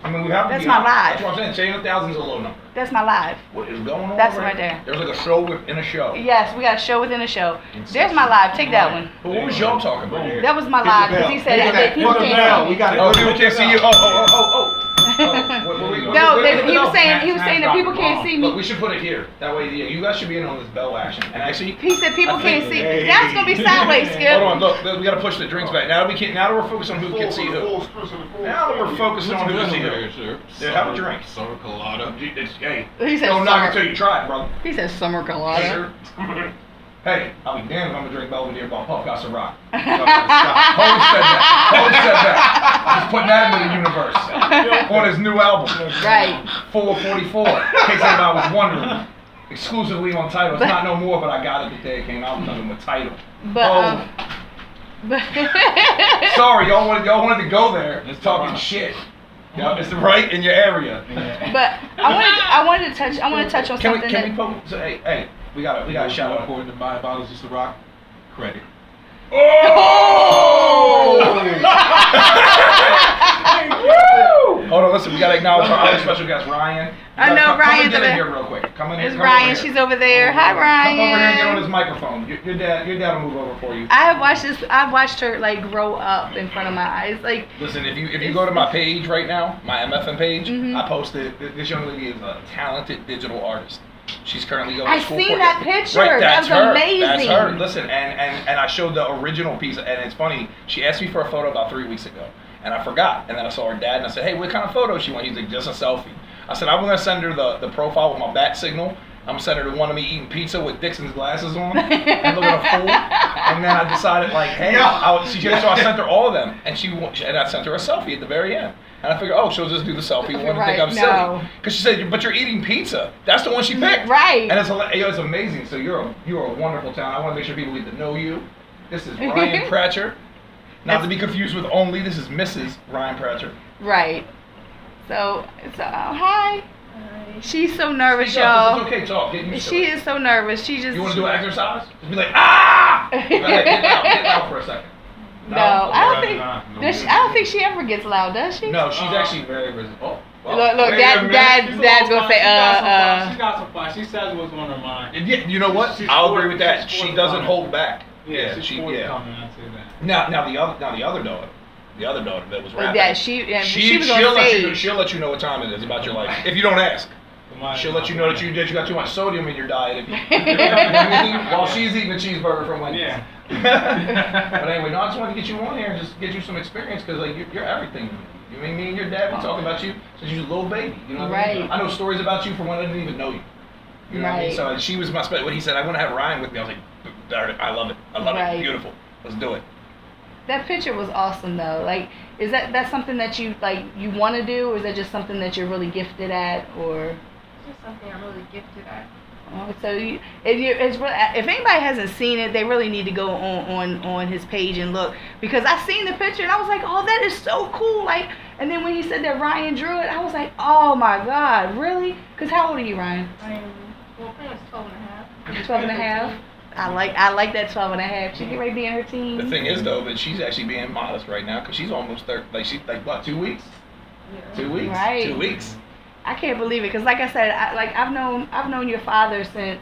I mean, we have to That's my live. That's what I'm saying. Saying 1,000 is a low number. That's my live. What is going on? That's right there. There's like a show within a show. Yes, we got a show within a show. There's my live. Take that one. But what was y'all talking about? That was my live because he said that people can't see me. We got it. People can't see you. No, he was saying that people can't see me. But we should put it here. That way, you guys should be in on this bell action. And actually, he said people can't see me. Now it's gonna be sideways, Skip. Hold on, look, we gotta push the drinks back. Now that we're focused on who can see who. Now that we're focused on who can see who. Yeah, have a drink. Summer colada. Hey, he said don't knock it till you try it, brother. He said summer colada. Hey, I'll be damned if I'm gonna drink Belvedere about Puff Got Ciroc. Hov said that. I'm just putting that into the universe. On his new album. Right. 444. In case anybody was wondering. Exclusively on Tidal. It's not no more, but I got it the day it came out. Nothing with Tidal. But sorry, y'all wanted to go there. Talking shit. Yeah, it's right in your area. But I wanted to touch on something. Can we poke? So, hey, we got a shout out. According to my bottles used to rock. Credit. Oh! Hold on, listen. We gotta acknowledge our other special guest, Ryan. I know Ryan's come over in there. here real quick. Come in here. It's Ryan. She's over there. Hi, Ryan. Come over here and get on his microphone. Your dad will move over for you. I've watched her like grow up in front of my eyes. Like, listen, if you go to my page right now, my MFN page, I posted this young lady is a talented digital artist. She's currently going to school. I've seen that picture. Right, that's that was her. amazing. That's her. Listen, and I showed the original piece, and it's funny. She asked me for a photo about 3 weeks ago, and I forgot. And then I saw her dad, and I said, "Hey, what kind of photo she want?" He's like, "Just a selfie." I said, "I'm gonna send her the profile with my bat signal. I'm gonna send her the one of me eating pizza with Dixon's glasses on and looking a fool." And then I decided, like, hey, so I sent her all of them, and I sent her a selfie at the very end. And I figured, oh, she'll just do the selfie one and think I'm silly. Because she said, "But you're eating pizza." That's the one she picked. Right. And it's amazing. So you're a wonderful talent. I want to make sure people get to know you. This is Ryan Pratcher. Not to be confused with only. This is Mrs. Ryan Pratcher. Right. So hi. She's so nervous, y'all. It's okay, talk. Get used to it. She is so nervous. She just. You want to do an exercise? Just be like, ah! Get out for a second. No, I don't think she ever gets loud, does she? No, she's actually very reserved. Look, Dad's gonna say, She's got some fun. She says what's on her mind. Yeah, you know what? I'll agree with that. She doesn't hold back. Yeah, she's forthcoming, I'd say that. Now the other daughter that was rapping. Yeah, she was on stage. She'll let you know what time it is about your life if you don't ask. She'll let you know that you got too much sodium in your diet while she's eating a cheeseburger from Wendy's. Yeah. But anyway, no, I just wanted to get you on here and just get you some experience because like you're everything to me. You know, me and your dad, we talk about you since you was a little baby. You know what I mean? I know stories about you from when I didn't even know you. You know what I mean? So she was my when he said I want to have Ryan with me, I was like, I love it. I love it. Beautiful. Let's do it. That picture was awesome though. Like, is that something that you want to do, or is that just something that you're really gifted at, or? It's just something I'm really gifted at. So if anybody hasn't seen it, they really need to go on his page and look, because I seen the picture and I was like, oh, that is so cool. Like, and then when he said that Ryan drew it, I was like, oh my God, really? Because how old are you, Ryan? I am, pretty much 12 and a half. 12 and a half. I like that 12 and a half. She get ready to be in her teens. The thing is though, that she's actually being modest right now because she's almost 30. Like she's like what, 2 weeks? Yeah. 2 weeks. Right. 2 weeks. I can't believe it, because like I said, I've known your father since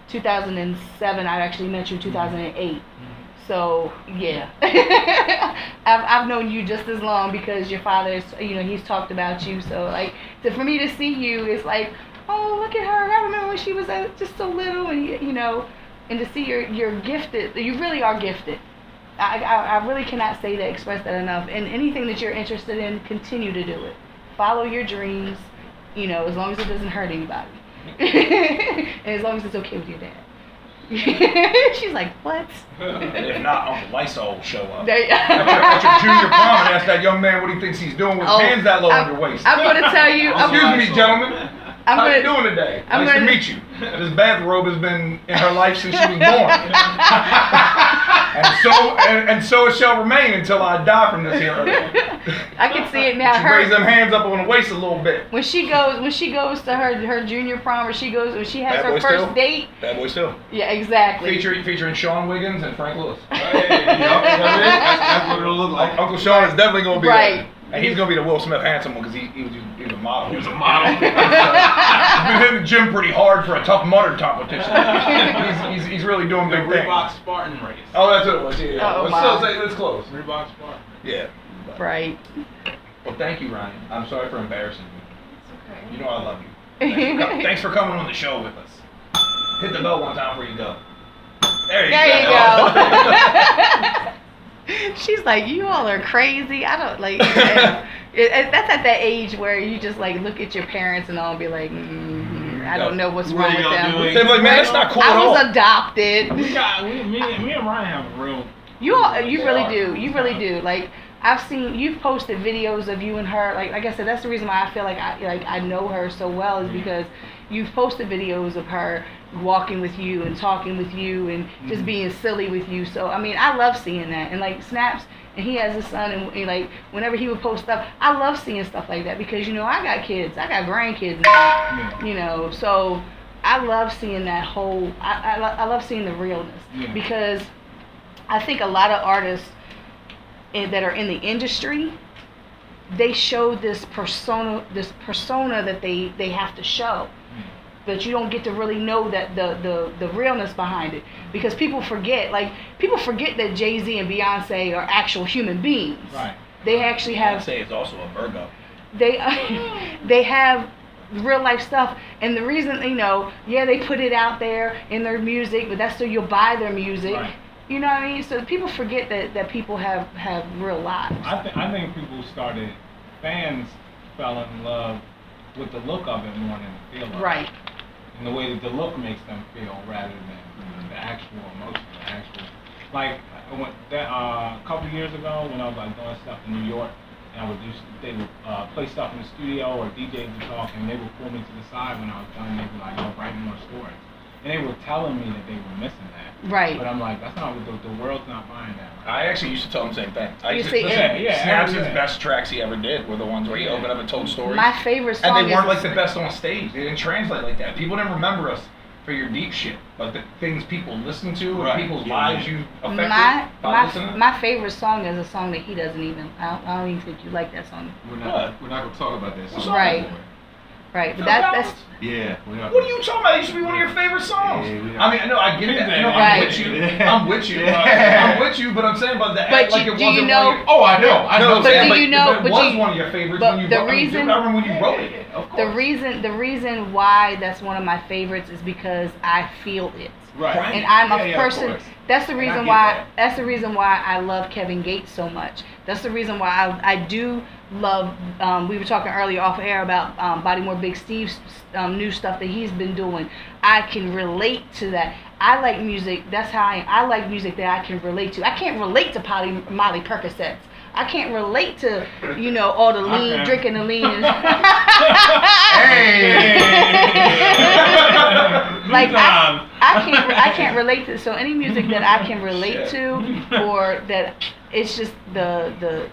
2007. I actually met you in 2008. So yeah, I've known you just as long because your father, he's talked about you. So like, for me to see you, it's like, oh, look at her. I remember when she was just so little, and and to see you're gifted. You really are gifted. I really cannot express that enough. And anything that you're interested in, continue to do it. Follow your dreams. As long as it doesn't hurt anybody. And as long as it's okay with your dad. She's like, what? And if not, Uncle Lysol will show up. At your junior prom and ask that young man what he thinks he's doing with his hands that low on your waist. I'm going to tell you. Excuse me, gentlemen. How you doing today? Nice to meet you. This bathrobe has been in her life since she was born. and so it shall remain until I die from this here. I can see it now. She raise them hands up on the waist a little bit. When she goes to her juniur prom, when she has her first date. Bad Boy Still. Yeah, exactly. Featuring Sean Wiggins and Frank Lewis. That's what it'll look like. Uncle Sean is definitely going to be right. And he's going to be the Will Smith handsome one because he was a model. He was a model. He's been hitting the gym pretty hard for a Tough Mudder competition. He's really doing big things. Reebok Spartan race. Oh, that's what it was. Yeah. Oh, let's close. Reebok Spartan. Yeah. Right. Well, thank you, Ryan. I'm sorry for embarrassing you. It's okay. You know I love you. Thanks for coming on the show with us. Hit the bell one time before you go. There you go. She's like, you all are crazy. I don't like. That's at that age where you just like look at your parents and all and be like, I don't know what's wrong with them. They're like, man, that's not cool at all. I was adopted. Me and Ryan have a real. You really do. Like, I've seen you've posted videos of you and her. Like I said, that's the reason why I feel like I know her so well, is because you've posted videos of her walking with you and talking with you and just being silly with you. So I mean, I love seeing that. And like Snaps, and he has a son, and like whenever he would post stuff, I love seeing stuff like that because I got kids, I got grandkids now, so I love seeing that whole. I love seeing the realness because I think a lot of artists that are in the industry, they show this persona that they have to show. But you don't get to really know that the realness behind it, because people forget that Jay-Z and Beyonce are actual human beings. Right. They actually have. Beyonce is also a Virgo. They have real life stuff, and the reason they put it out there in their music, but that's so you'll buy their music. Right. You know what I mean? So people forget that people have real lives. I think fans fell in love with the look of it more than the feel of it. Right. And the way that the look makes them feel rather than the actual emotion, like a couple years ago when I was like doing stuff in New York, and they would play stuff in the studio or DJs would talk, and they would pull me to the side when I was done, and they'd be like, write more stories. And they were telling me that they were missing that. Right. But I'm like, that's not what the world's not buying that. I actually used to tell him the same thing. I You used see, to listen. Snaps' yeah. best tracks he ever did were the ones where he opened up and told stories. My favorite song and they weren't is like the best on stage. They didn't translate like that. People didn't remember us for your deep shit, but the things people listen to and people's lives you affected by listening. My favorite song is a song that he doesn't even. I don't even think you like that song. We're not gonna talk about that song. Right. Right, but that's yeah. What are you talking about? It used to be one of your favorite songs. Yeah, I mean, I know I get that. No, Right. I'm with you. I'm with you. I'm with you. But I'm saying about that. But like do it you wasn't know? one of your, I know. But do but you know? It But was you, one of your favorites but when you the wrote. reason, I remember when you wrote it. Of course. the reason why that's one of my favorites is because I feel it. Right. And I'm a of person. course. That's the And I reason get why. that. That's the reason why I love Kevin Gates so much. That's the reason why I do love. We were talking earlier off air about Baltimore Big Steve's new stuff that he's been doing. I can relate to that. I like music. That's how I like music that I can relate to. I can't relate to Molly Percocets. I can't relate to all the lean, drinking the lean. And like I can't relate to. So any music that I can relate to, or that it's just the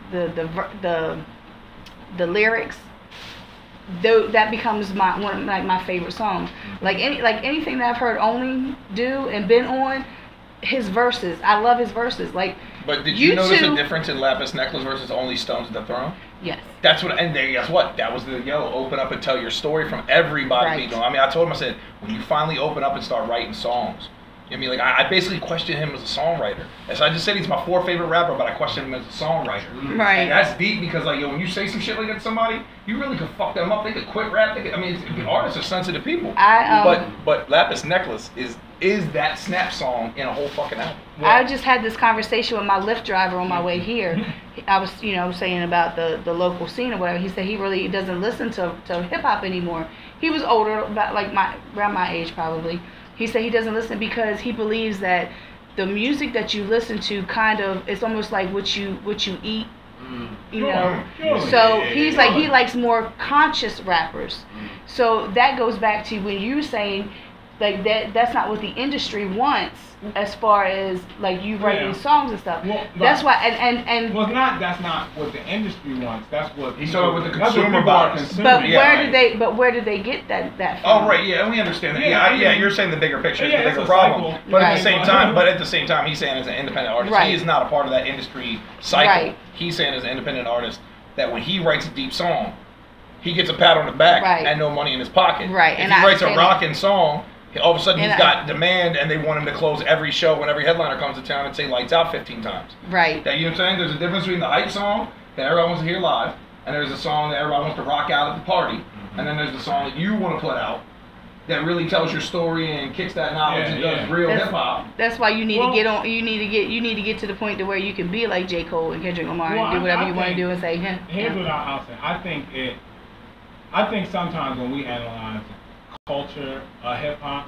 lyrics, though, that becomes my favorite song. Like anything that I've heard Only do and been on, his verses. I love his verses. Like. But did you notice a difference in Lapis Necklace versus Only Stones at the Throne? Yes. That's what, and then guess what? That was the open up and tell your story from everybody. Right. I mean, I told him, I said, when you finally open up and start writing songs, I mean, like I basically question him as a songwriter. And so I just said he's my fourth favorite rapper, but I question him as a songwriter. Right. And that's deep because when you say some shit like that to somebody, you really could fuck them up. They could quit rap. Artists are sensitive people. But Lapis Necklace is that Snap song in a whole fucking album. I just had this conversation with my Lyft driver on my way here. I was, saying about the local scene or whatever. He said he really doesn't listen to hip hop anymore. He was older, about around my age probably. He said he doesn't listen because he believes that the music that you listen to it's almost like what you eat. Sure. So he's like he likes more conscious rappers. So that goes back to when you were saying like that's not what the industry wants as far as like you writing songs and stuff. Well, that's why and well, that's not what the industry wants. That's what He's talking with the that's what consumer people are bias. consuming. But where did they get that from? Oh right, yeah, we understand that. Yeah, you're saying the bigger picture is the bigger problem. Cycle. But at the same time, he's saying as an independent artist, he is not a part of that industry cycle. Right. He's saying as an independent artist that when he writes a deep song, he gets a pat on the back and no money in his pocket. Right. If he writes a rockin' song, all of a sudden he's got demand and they want him to close every show when every headliner comes to town and say lights out 15 times. Right. That, you know what I'm saying? There's a difference between the hype song that everybody wants to hear live, and there's a song that everybody wants to rock out at the party, and then there's the song that you want to put out that really tells your story and kicks that knowledge and does real hip hop. That's why you need to get on. You need to get to the point to where you can be like J. Cole and Kendrick Lamar and do whatever you want to do and say. Here's what I'll say. I think sometimes when we analyze culture, hip hop,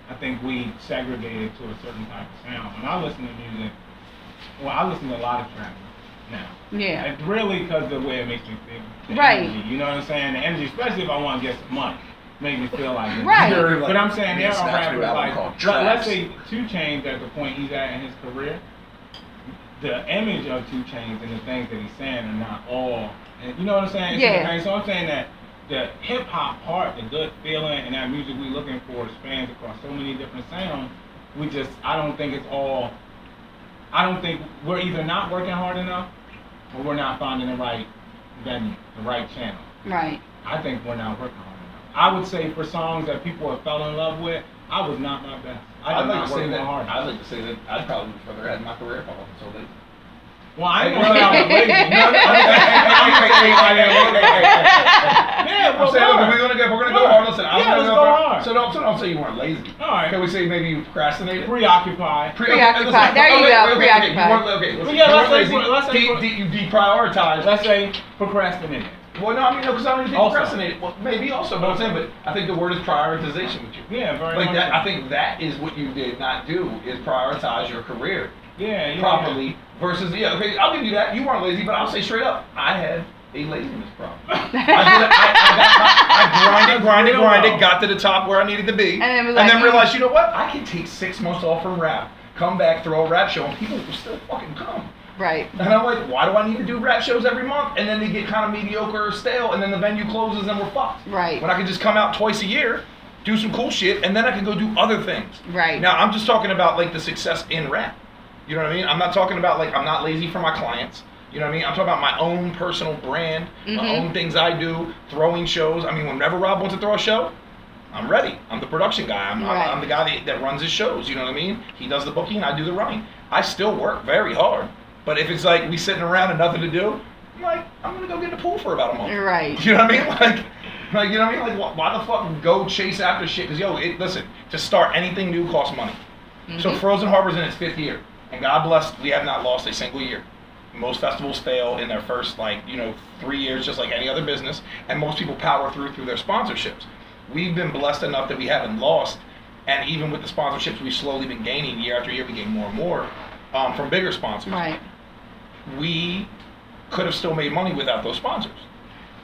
I think we segregate it to a certain type of sound. When I listen to music, I listen to a lot of trap now. Yeah. And really because of the way it makes me feel. The right. energy, you know what I'm saying? The energy, especially if I want to get some money. make me feel like it. Right. But I'm saying there are rappers like, let's Traps. say 2 Chainz at the point he's at in his career. The image of 2 Chainz and the things that he's saying are not all, and you know what I'm saying? Yeah. So I'm saying that the hip hop part, the good feeling, and that music we're looking for spans across so many different sounds. I don't think it's all. I don't think we're either not working hard enough, or we're not finding the right venue, the right channel. Right. I think we're not working hard enough. I would say for songs that people have fell in love with, I was not my best. I'd like to say that. Hard. I'd like to say that I'd probably further ahead in my career if I wasn't so lazy. Well, I ain't gonna say I was lazy. Yeah, I'm saying, look, we're gonna go hard. Listen, let's go hard. So don't say you weren't lazy. All right. Can we say maybe you procrastinated? Preoccupied. Preoccupied. There you go. Preoccupied. You deprioritized. Let's say procrastinated. Well, no, I mean, no, because I don't even think procrastinated. Well, maybe also, but I'm saying, but I think the word is prioritization with you. Yeah, very like much. that. I think that is what you did not do is prioritize your career. Yeah, properly versus okay, I'll give you that. You weren't lazy, but I'll say straight up, I had a laziness problem. I grinded, got to the top where I needed to be, and then realized, you know what? I can take 6 months off from rap, come back, throw a rap show, and people will still fucking come. Right. And I'm like, why do I need to do rap shows every month? And then they get kind of mediocre or stale, and then the venue closes and we're fucked. Right. When I can just come out twice a year, do some cool shit, and then I can go do other things. Right. Now, I'm just talking about like the success in rap. You know what I mean? I'm not talking about like I'm not lazy for my clients. You know what I mean? I'm talking about my own personal brand, my own things I do, throwing shows. I mean, whenever Rob wants to throw a show, I'm ready. I'm the production guy. I'm the guy that runs his shows. You know what I mean? He does the booking, I do the running. I still work very hard. But if it's like we sitting around and nothing to do, I'm like, I'm gonna go get in the pool for about a month. Right. You know what I mean? Like you know what I mean? Like why the fuck go chase after shit? Because listen, to start anything new costs money. So Frozen Harbor's in its 5th year. And God bless, we have not lost a single year. Most festivals fail in their first 3 years, just like any other business, and most people power through their sponsorships. We've been blessed enough that we haven't lost, and even with the sponsorships, we've slowly been gaining year after year. We gain more and more from bigger sponsors. Right. We could have still made money without those sponsors.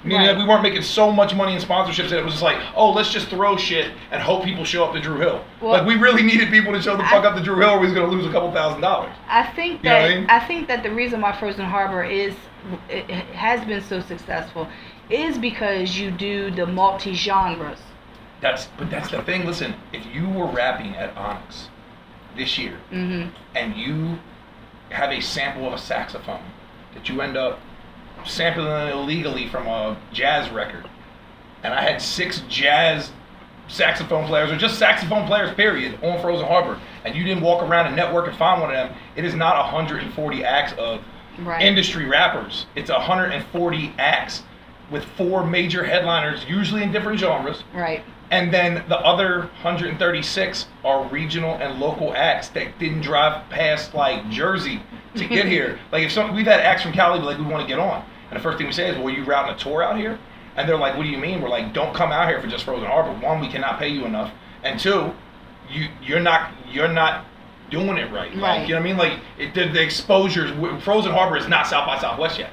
Meaning that we weren't making so much money in sponsorships that it was just like, oh, let's just throw shit and hope people show up to Drew Hill. Well, like we really needed people to show the fuck up to Drew Hill, or we was gonna lose a couple $1,000s. I think that the reason why Frozen Harbor has been so successful is because you do the multi-genres. But that's the thing. Listen, if you were rapping at Onyx this year and you have a sample of a saxophone that you end up sampling illegally from a jazz record, and I had 6 jazz saxophone players, or just saxophone players period, on Frozen Harbor, and you didn't walk around and network and find one of them, it is not 140 acts of industry rappers. It's 140 acts with 4 major headliners, usually in different genres. Right. And then the other 136 are regional and local acts that didn't drive past Jersey to get here. We've had acts from Cali, but we want to get on. And the first thing we say is, well, are you routing a tour out here? And they're like, what do you mean? We're like, don't come out here for just Frozen Harbor. 1, we cannot pay you enough. And 2, you're not doing it right. Right. You know what I mean? The exposures, Frozen Harbor is not South by Southwest yet.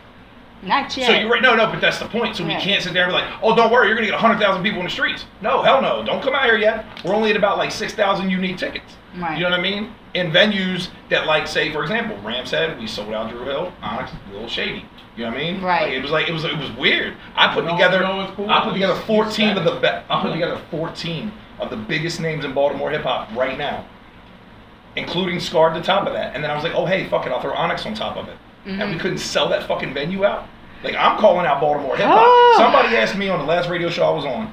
Not yet. So you're right. No, but that's the point. So we can't sit there and be like, oh, don't worry, you're going to get 100,000 people in the streets. No, hell no. Don't come out here yet. We're only at about 6,000 unique tickets. Right. You know what I mean? In venues that say, for example, Ram's Head, we sold out Drew Hill, Onyx, a little shady. You know what I mean? Right. It was weird. I put together 14 of the biggest names in Baltimore hip hop right now, including Scar at the top of that. And then I was like, oh hey, fuck it, I'll throw Onyx on top of it. And we couldn't sell that fucking venue out. I'm calling out Baltimore hip hop. Somebody asked me on the last radio show I was on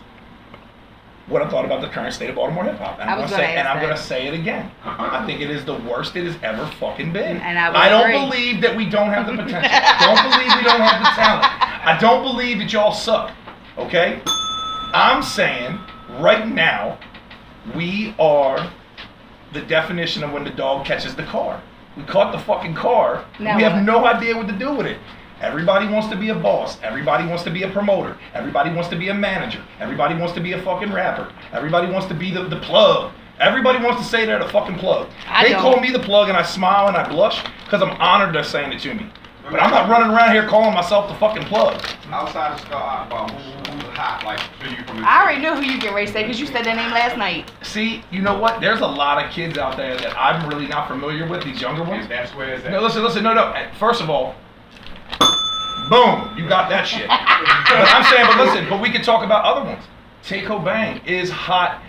what I thought about the current state of Baltimore hip hop, and I'm gonna say it again. I think it is the worst it has ever fucking been. And I don't believe that we don't have the potential. I don't believe we don't have the talent. I don't believe that y'all suck. Okay? I'm saying right now we are the definition of when the dog catches the car. We caught the fucking car. Now we have no idea what to do with it. Everybody wants to be a boss. Everybody wants to be a promoter. Everybody wants to be a manager. Everybody wants to be a fucking rapper. Everybody wants to be the plug. Everybody wants to say they're the fucking plug. They call me the plug and I smile and I blush because I'm honored they're saying it to me. But I'm not running around here calling myself the fucking plug. Outside of Scar, how top, like, for you from the I already knew who you get ready to say because you said that name last night. See, you know what? There's a lot of kids out there that I'm really not familiar with, these younger ones. And that's where it's at. No, listen, no. First of all, boom, you got that shit. But I'm saying, but listen, but we could talk about other ones. Taco Bang is hot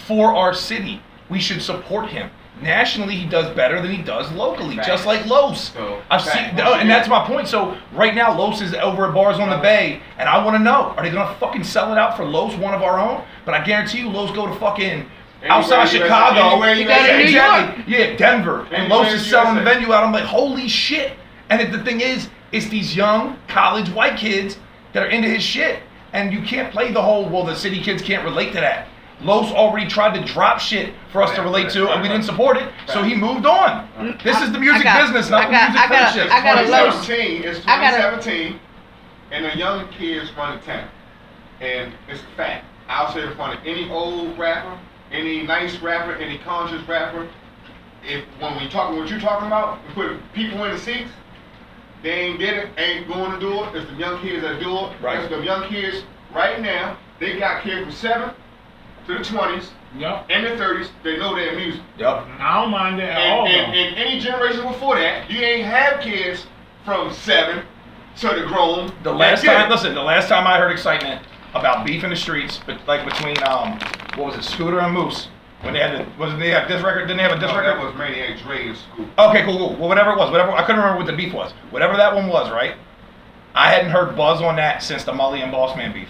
for our city. We should support him. Nationally, he does better than he does locally, Facts. just like Los. So, I've facts. seen, and that's my point. So right now, Los is over at Bars on the Bay, and I want to know: are they gonna fucking sell it out for Los, one of our own? But I guarantee you, Los go to fucking outside Chicago, go to New York. exactly, yeah, Denver, and Los is selling the USA. venue out. I'm like, holy shit! And the thing is, it's these young college white kids that are into his shit, and you can't play the whole well, the city kids can't relate to that. Los already tried to drop shit for us to relate to, and we didn't support it, so he moved on. This is the music business, not the music friendship. I got a Los. 2017, it's 2017, and the young kids run the town. And it's a fact. I'll say in front of any old rapper, any nice rapper, any conscious rapper, when we talking what you're talking about, we put people in the seats, they ain't did it, ain't going to do it. It's the young kids that do it. Right. It's the young kids right now. They got kids from 7 to the 20s and the 30s. They know their music. Yep. I don't mind that at all. And any generation before that, you ain't have kids from 7 to the grown. The last time I heard excitement about beef in the streets, but like between what was it, Scooter and Moose, when they had they have this record? Didn't they have a diss record? That was Maniac Dre and Scoop. Okay, cool. Well, whatever it was, I couldn't remember what the beef was. Whatever that one was, right? I hadn't heard buzz on that since the Mully and Boss Man beef.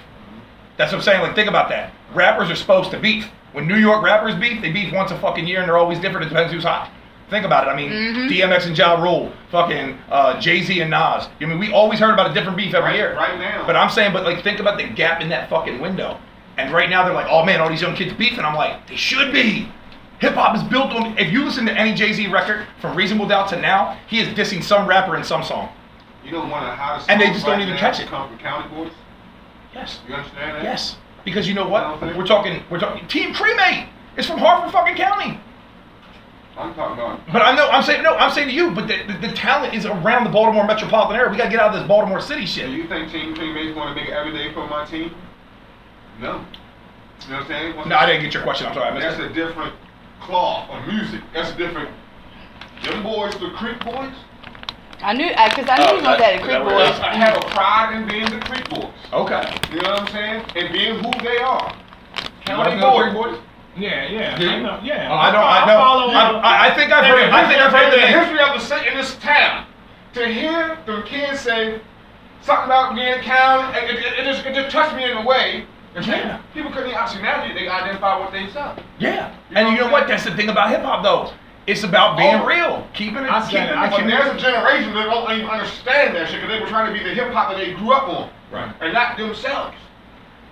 That's what I'm saying. Like, think about that. Rappers are supposed to beef. When New York rappers beef, they beef once a fucking year, and they're always different. It depends who's hot. Think about it. I mean, DMX and Ja Rule, fucking Jay-Z and Nas. I mean, we always heard about a different beef every year. Right now. But I'm saying, but like, think about the gap in that fucking window. And right now, they're like, oh man, all these young kids beefing. I'm like, they should be. Hip hop is built on. If you listen to any Jay-Z record from Reasonable Doubt to now, he is dissing some rapper in some song. You know one of the hottest And they songs just don't right even now catch it. come from County Boys? Yes. You understand that? Yes. Because you know what? We're talking. Team Cremate. It's from Hartford fucking County. I'm talking about. But I'm saying to you. But the talent is around the Baltimore metropolitan area. We gotta get out of this Baltimore City shit. Do you think Team Cremate's going to make it every day for my team? No. You know what I'm saying? No, I didn't get your question. I'm sorry. I missed That's it. a different cloth of music. That's a different. Them boys, the Creek Boys. I knew, because I knew you was gonna say the Creek Boys. I have a pride in being the Creek Boys. Okay. You know what I'm saying? And being who they are. You County know Creek Boys. Boys? Yeah. Do you? I know. Yeah. Oh, I know. I think I've heard. I think I've heard the the name. history of the city in this town. To hear the kids say something about being county, it just touched me in a way. Yeah. People couldn't actually now they identify what they saw. Yeah. And you know what? That's the thing about hip hop, though. It's about being real, keeping it. But there's a generation that don't even understand that shit because they were trying to be the hip hop that they grew up on, Right. and not themselves.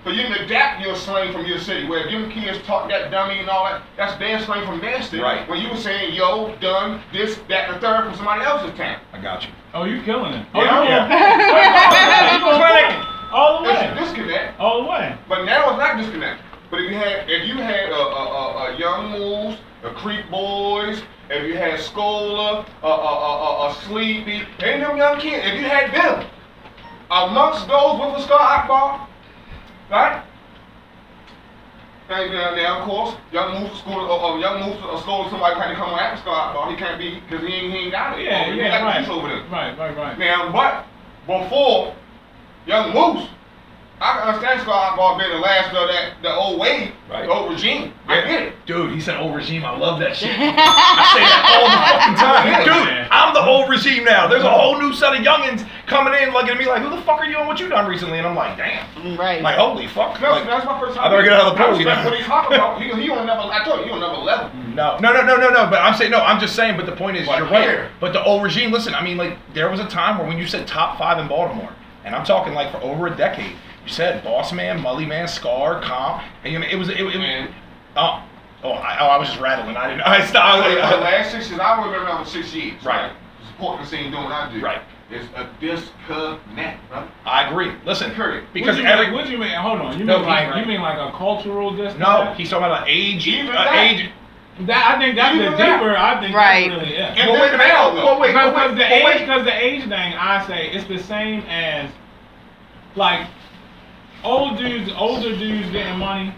So you can adapt your slang from your city. Where if them kids talk that dummy and all that, that's their slang from their city. Right. When you were saying yo, done, this, that, and the third from somebody else's town. I got you. Oh, you killing it. Yeah. You gonna all the There's way. a disconnect. All the way. But now it's not disconnect. But if you had a Young Moves, a Creek Boys, if you had Scola, a Sleepy, and them young kids, if you had them amongst those with a Scar Akbar, right? And now of course, Young Moves Scola, somebody trying to come after Scar Akbar. He can't be because he ain't got it. He got right. over there. Right. Now, but before Young Moose, I can understand Scar Akbar being the last of the old wave, Right. the old regime. I get it. Dude, he said old regime. I love that shit. I say that all the fucking time. Dude, I'm the old regime now. There's a whole new set of youngins coming in looking at me like, who the fuck are you and what you done recently? And I'm like, damn. Right. Like, holy fuck. Like, That's my first time. I better get out of the pool, you know. What he's talking about, he on another, I told you, he on another level. No. But I'm saying, no, I'm just saying, but the point is, But you're right. here. But the old regime, listen, I mean, like, there was a time where when you said top 5 in Baltimore, and I'm talking like for over a decade, you said Boss Man, Mully Man, Scar, Comp, and you know, it was I was just rattling. I stopped. The last 6 years, I remember that was 6 years. Right. Supporting the scene, doing what I do. Right. It's a disconnect, brother. I agree. Listen, Period. because what do you mean? Hold on. You mean like a cultural disconnect? No, he's talking about age. Even age. I think that's the deeper. I think Right. that's really it. And Well, wait a minute. Because the age thing, I say it's the same as like older dudes getting money,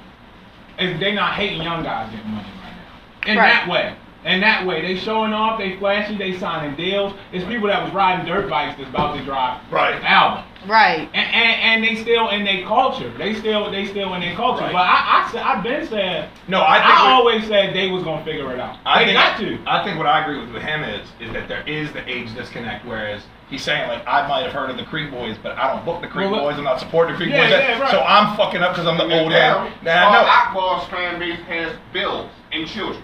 they not hating young guys getting money right now. In that way. In that way, they showing off, they flashy, they signing deals. It's people that was riding dirt bikes that's about to drop an album. Right. And they still in their culture. They still in their culture. But I've been said. No, I always said they was gonna figure it out. They got to. I think what I agree with him is that there is the age disconnect. Whereas he's saying like I might have heard of the Creek Boys, but I don't book the Creek Boys. I'm not supporting the Creek Boys. Right. So I'm fucking up because I'm the old head. Akbar's fan base has bills and children.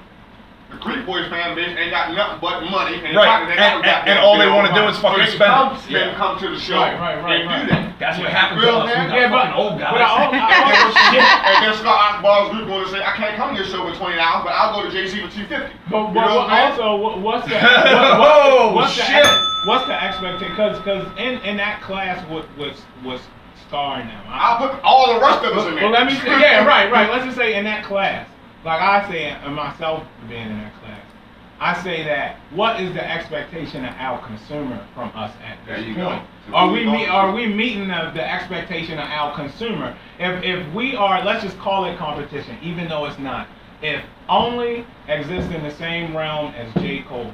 The Creek Boys fan base ain't got nothing but money, and and all they want to do is fucking spend it. Come to the show and do that. That's what happens to us. We got old guys. And then Scott Akbar's group going to say, I can't come to your show for $20, but I'll go to Jay-Z for $250. But also, what's the what's the expectation? Because in that class was starring them. I'll put all the rest of us in there. Well, let me say, right. Let's just say in that class. Like I say, and myself being in that class, I say that what is the expectation of our consumer from us at this point? Are we meeting the expectation of our consumer? If we are, let's just call it competition, even though it's not. If Only exists in the same realm as J. Cole,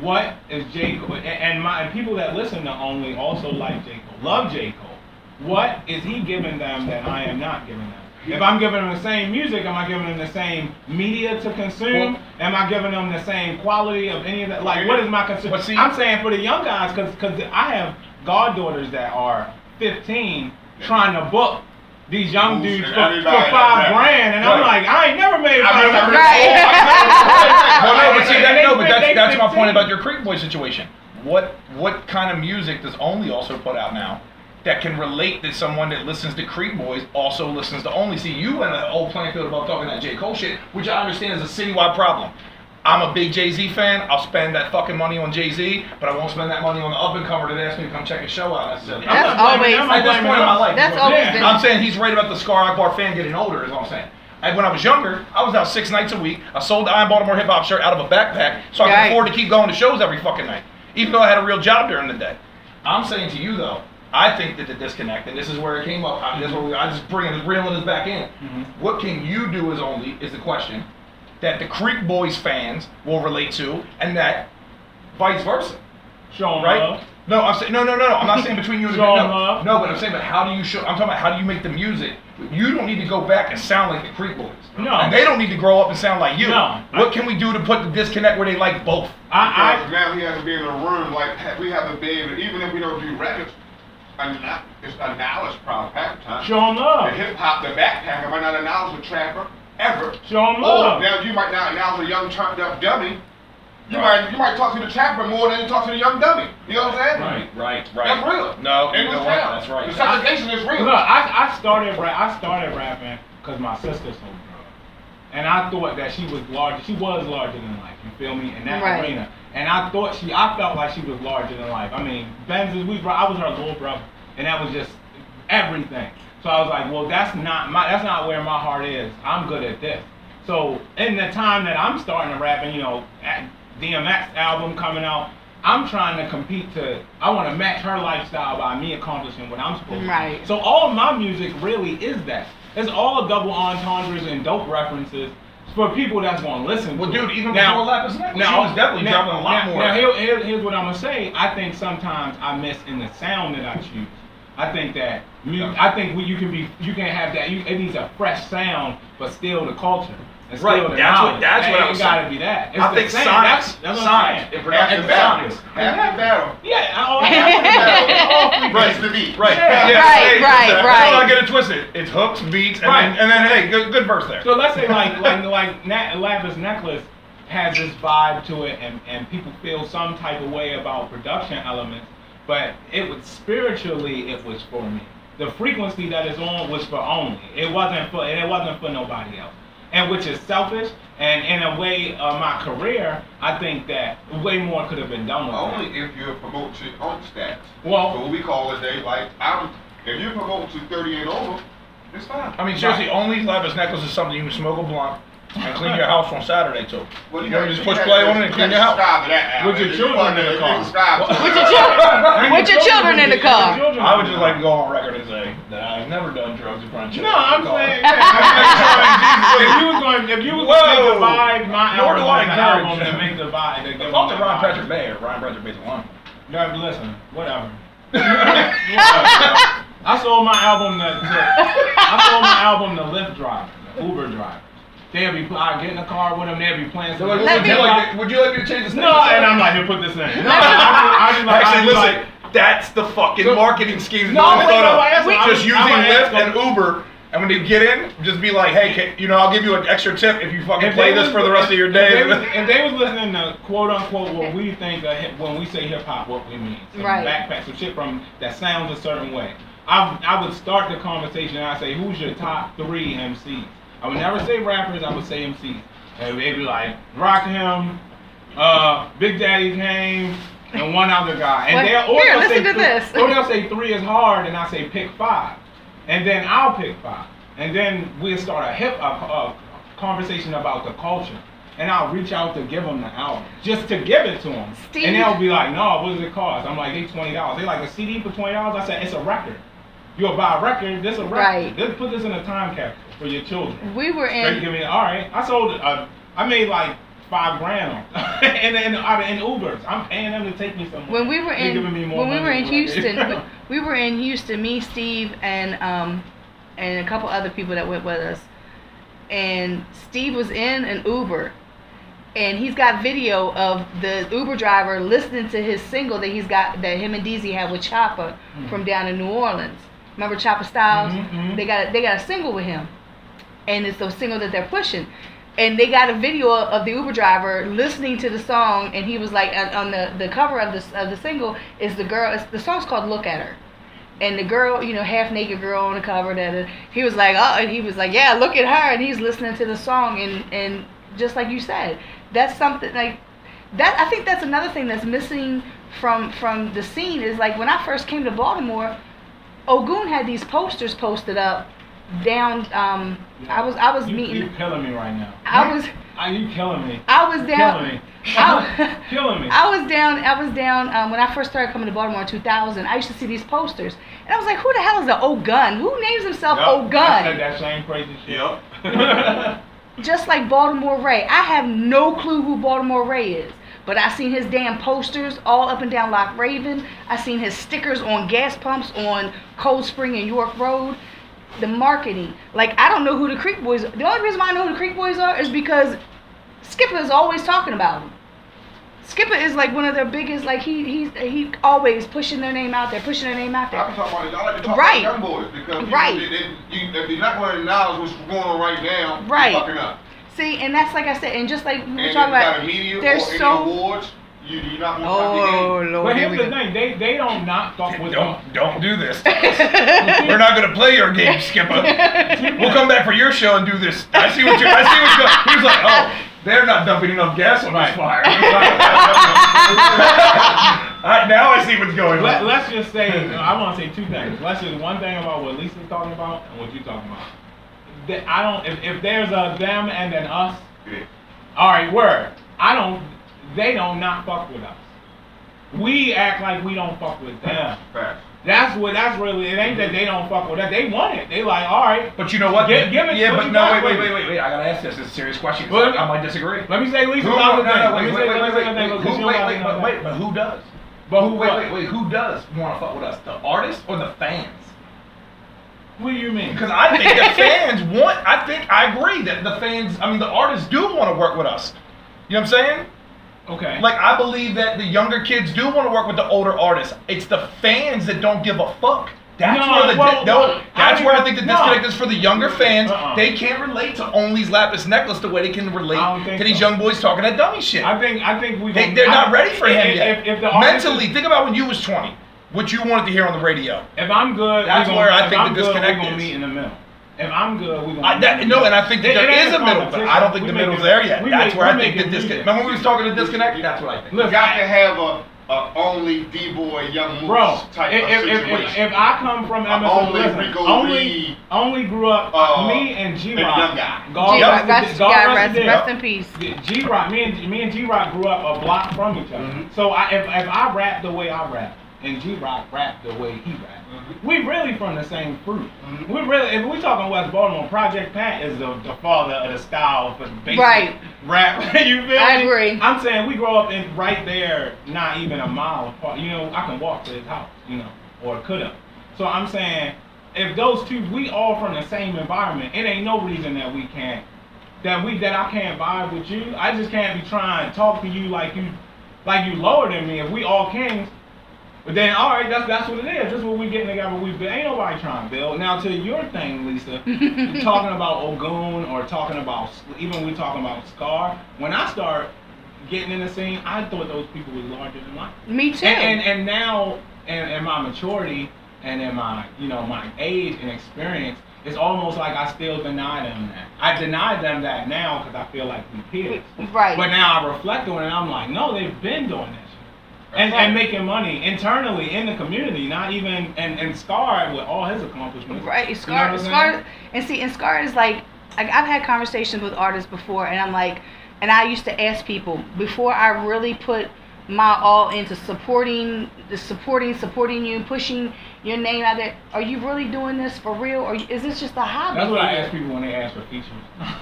what is J. Cole? And people that listen to Only also like J. Cole, love J. Cole. What is he giving them that I am not giving them? If I'm giving them the same music, am I giving them the same media to consume? Am I giving them the same quality of any of that? Like, what is my consumer? I'm saying for the young guys, because I have goddaughters that are 15 trying to book these young dudes for $5 grand, and I'm like, I ain't never made $5 grand. But that's my point about your Creek Boy situation. What kind of music does Only also put out now that can relate to someone that listens to Creek Boys also listens to Only? See, you and the old playing field about talking that J. Cole shit, which I understand is a citywide problem. I'm a big Jay-Z fan. I'll spend that fucking money on Jay-Z, but I won't spend that money on the up-and-comer that asked me to come check his show out necessarily. That's always at this point in my life. That's always been. I'm saying he's right about the Scar Akbar fan getting older, is what I'm saying. And when I was younger, I was out 6 nights a week. I sold the I Am Baltimore hip-hop shirt out of a backpack so I could afford to keep going to shows every fucking night, even though I had a real job during the day. I'm saying to you, though, I think that the disconnect, and this is where it came up, I just reeling this back in. What can you do as Only, is the question, that the Creek Boys fans will relate to, and that vice versa. Show them right? love. No, I'm saying no. I'm not saying between you and show them love. No, but I'm saying, but how do you show? I'm talking about how do you make the music? You don't need to go back and sound like the Creek Boys. No. And they don't need to grow up and sound like you. No. What can we do to put the disconnect where they like both? Now he has to be in a room like we have to be able to, even if we don't do records. It's a knowledge problem half the time. Show them love. The hip hop, the backpacker might not acknowledge the trapper ever. Show them love. Now you might not acknowledge a young turned up dummy. You might talk to the trapper more than you talk to the young dummy. You know what I'm saying? Right. That's real. No, you know what? That's right. The segregation is real. Look, I started rapping because my sister sold drugs, and I thought that she was larger. She was larger than life. You feel me? In that arena. And I felt like she was larger than life. I mean, I was her little brother, and that was just everything. So I was like, well, that's not where my heart is. I'm good at this. So in the time that I'm starting to rap, and DMX album coming out, I'm trying to compete I want to match her lifestyle by me accomplishing what I'm supposed to do. Right. So all of my music really is that. It's all double entendres and dope references for people that's going to listen to it. Dude, even before Lapis Next, she was definitely dropping a lot more. Now, here's what I'm going to say. I think sometimes I miss in the sound that I choose. I think that you can have that. It needs a fresh sound, but still the culture. Right, that's what I was saying. Gotta be that. It's I think science. Half the battle. Yeah, Raise the beat. Right. Right. Don't get it twisted. It's hooks, beats, and then hey, good verse there. So let's say like Lapis Necklace has this vibe to it, and people feel some type of way about production elements, but it was for me. The frequency that is on was for Only. It wasn't for nobody else. And which is selfish, and in a way of my career, I think that way more could have been done with Only if you're promoting to your own stats. Well, so what we call it, if you're promoting to 30 and over, it's fine. I mean, seriously, Only Lapis Necklace is something you can smoke a blunt, And clean your house on Saturday too. Well, You just push play on it and clean your house. With your children in the car. With your children in the car. I would just like to go on record and say that I've never done drugs in front of children. No, I'm saying if you was going to divide my album and make the vibe, I thought that Ryan Patrick Bay is alone. No, listen, whatever. I sold my album to Lyft drivers, Uber drivers. They'll be, I get in the car with them, they'll be playing some. Would you like me to change the No, and I'm like, here, put this in. No, Actually, listen, that's the fucking marketing scheme. Just using Lyft and Uber, and when they get in, just be like, hey, I'll give you an extra tip if you fucking play this for the rest of your day. If they was listening to quote unquote what we think when we say hip hop, what we mean. Some backpack, some shit that sounds a certain way. I would start the conversation and I say, who's your top 3 MCs? I would never say rappers, I would say MCs. And they'd be like, Rakim, Big Daddy Kane, and one other guy. And they'll say 3 is hard, and I say pick 5. And then I'll pick 5. And then we'll start a conversation about the culture. And I'll reach out to give them the album, just to give it to them. And they'll be like, no, what does it cost? I'm like, they $20. They like a CD for $20? I said, it's a record. You'll buy a record, this is a record. Right. Let's put this in a time capsule for your children. We were in. Give me, all right. I sold it. I made like $5 grand on in Ubers. I'm paying them to take me somewhere. When we were in Houston, we were in Houston. Me, Steve, and a couple other people that went with us. And Steve was in an Uber, and he's got video of the Uber driver listening to his single that him and DZ had with Chopper from down in New Orleans. Remember Chopper Styles? They got a single with him, and it's the single that they're pushing. And they got a video of the Uber driver listening to the song, and he was like, on the cover of the single is the girl. The song's called "Look at Her," and the girl, half naked girl on the cover. He was like, yeah, look at her, and he's listening to the song, and just like you said, that's something like that. I think that's another thing that's missing from the scene is like when I first came to Baltimore. Ogun had these posters posted up down. I was meeting. You killing me right now. You killing me. I was down. Killing me. Killing me. I was down when I first started coming to Baltimore in 2000. I used to see these posters, and I was like, "Who the hell is the Ogun? Who names himself Ogun?" That same crazy shit. Yep. Just like Baltimore Ray, I have no clue who Baltimore Ray is. But I seen his damn posters all up and down Loch Raven. I seen his stickers on gas pumps on Cold Spring and York Road. The marketing. Like, I don't know who the Creek Boys are. The only reason why I know who the Creek Boys are is because Skipper is always talking about them. Skipper is like one of their biggest, like he always pushing their name out there, I'm talking about y'all like to talk right. about young boys because right. If you're not going to acknowledge what's going on right now, right. you're fucking up. See, and that's like I said, and just like we were talking about, there's so awards. You're not going to Lord. But here's the thing, they don't not fuck with them. Don't do this. We're not going to play your game, Skipper. We'll come back for your show and do this. I see what you're doing. He was like, oh, they're not dumping enough gas on this fire. Now I see what's going on. Let's just say, I want to say 2 things. Let's just one thing about what Lisa's talking about and what you're talking about. If there's a them and an us, all right, word. They don't not fuck with us. We act like we don't fuck with them. Facts. That's really. It ain't that they don't fuck with us. They want it. They like, all right. But you know what? Give it. Yeah, but no, wait. I gotta ask this. It's a serious question. I might disagree. Let me say Lisa's other thing. Wait. But who does? Wait. Who does want to fuck with us? The artists or the fans? What do you mean? Because I think the fans want. I agree that the fans. I mean, the artists do want to work with us. You know what I'm saying? Okay. Like, I believe that the younger kids do want to work with the older artists. It's the fans that don't give a fuck. That's where I think the disconnect is for the younger fans. They can't relate to Only's Lapis Necklace the way they can relate to these young boys talking that dummy shit. I think they're not ready for him yet. If the mentally, think about when you was 20. What you wanted to hear on the radio. If I'm good, that's where I think the disconnect is. We're gonna meet in the middle. If I'm good, we're gonna. And I think that there is a middle, but I don't think the middle's there yet. That's where I think the disconnect. Remember when we was talking to disconnect? That's what I think. You got to have only D-boy Young Moose Bro, type of situation. if I come from MSN, only listen, Rico Reed, only grew up me and and G-Rock. young guy. Rest in peace. G-Rock, me and G-Rock grew up a block from each other. Mhm. So if I rap the way I rap, and G-Rock rap the way he rap, we really from the same fruit. We really, if we talking West Baltimore, Project Pat is the father of the style for basic rap. You feel me? I agree. I'm saying we grow up in right there, not even a mile apart. You know, I can walk to his house, you know, or could have. So I'm saying, if those two, we all from the same environment, it ain't no reason that we can't, that I can't vibe with you. I just can't be trying to talk to you like you lower than me. If we all kings, but then all right, that's what it is. That's what we getting together. Ain't nobody trying to build. Now to your thing, Lisa, you're talking about Ogun or talking about even we talking about Scar. When I start getting in the scene, I thought those people were larger than life. Me too. And now, in my maturity and in my my age and experience, it's almost like I still deny them that. I deny them that now because I feel like we peers. Right. But now I reflect on it and I'm like, no, they've been doing that shit. And making money internally in the community, not even and Scar with all his accomplishments. Right. Scar is like I've had conversations with artists before and I'm like, and I used to ask people before I really put my all into supporting you, pushing your name out there. Are you really doing this for real, or is this just a hobby? That's what I ask people when they ask for features.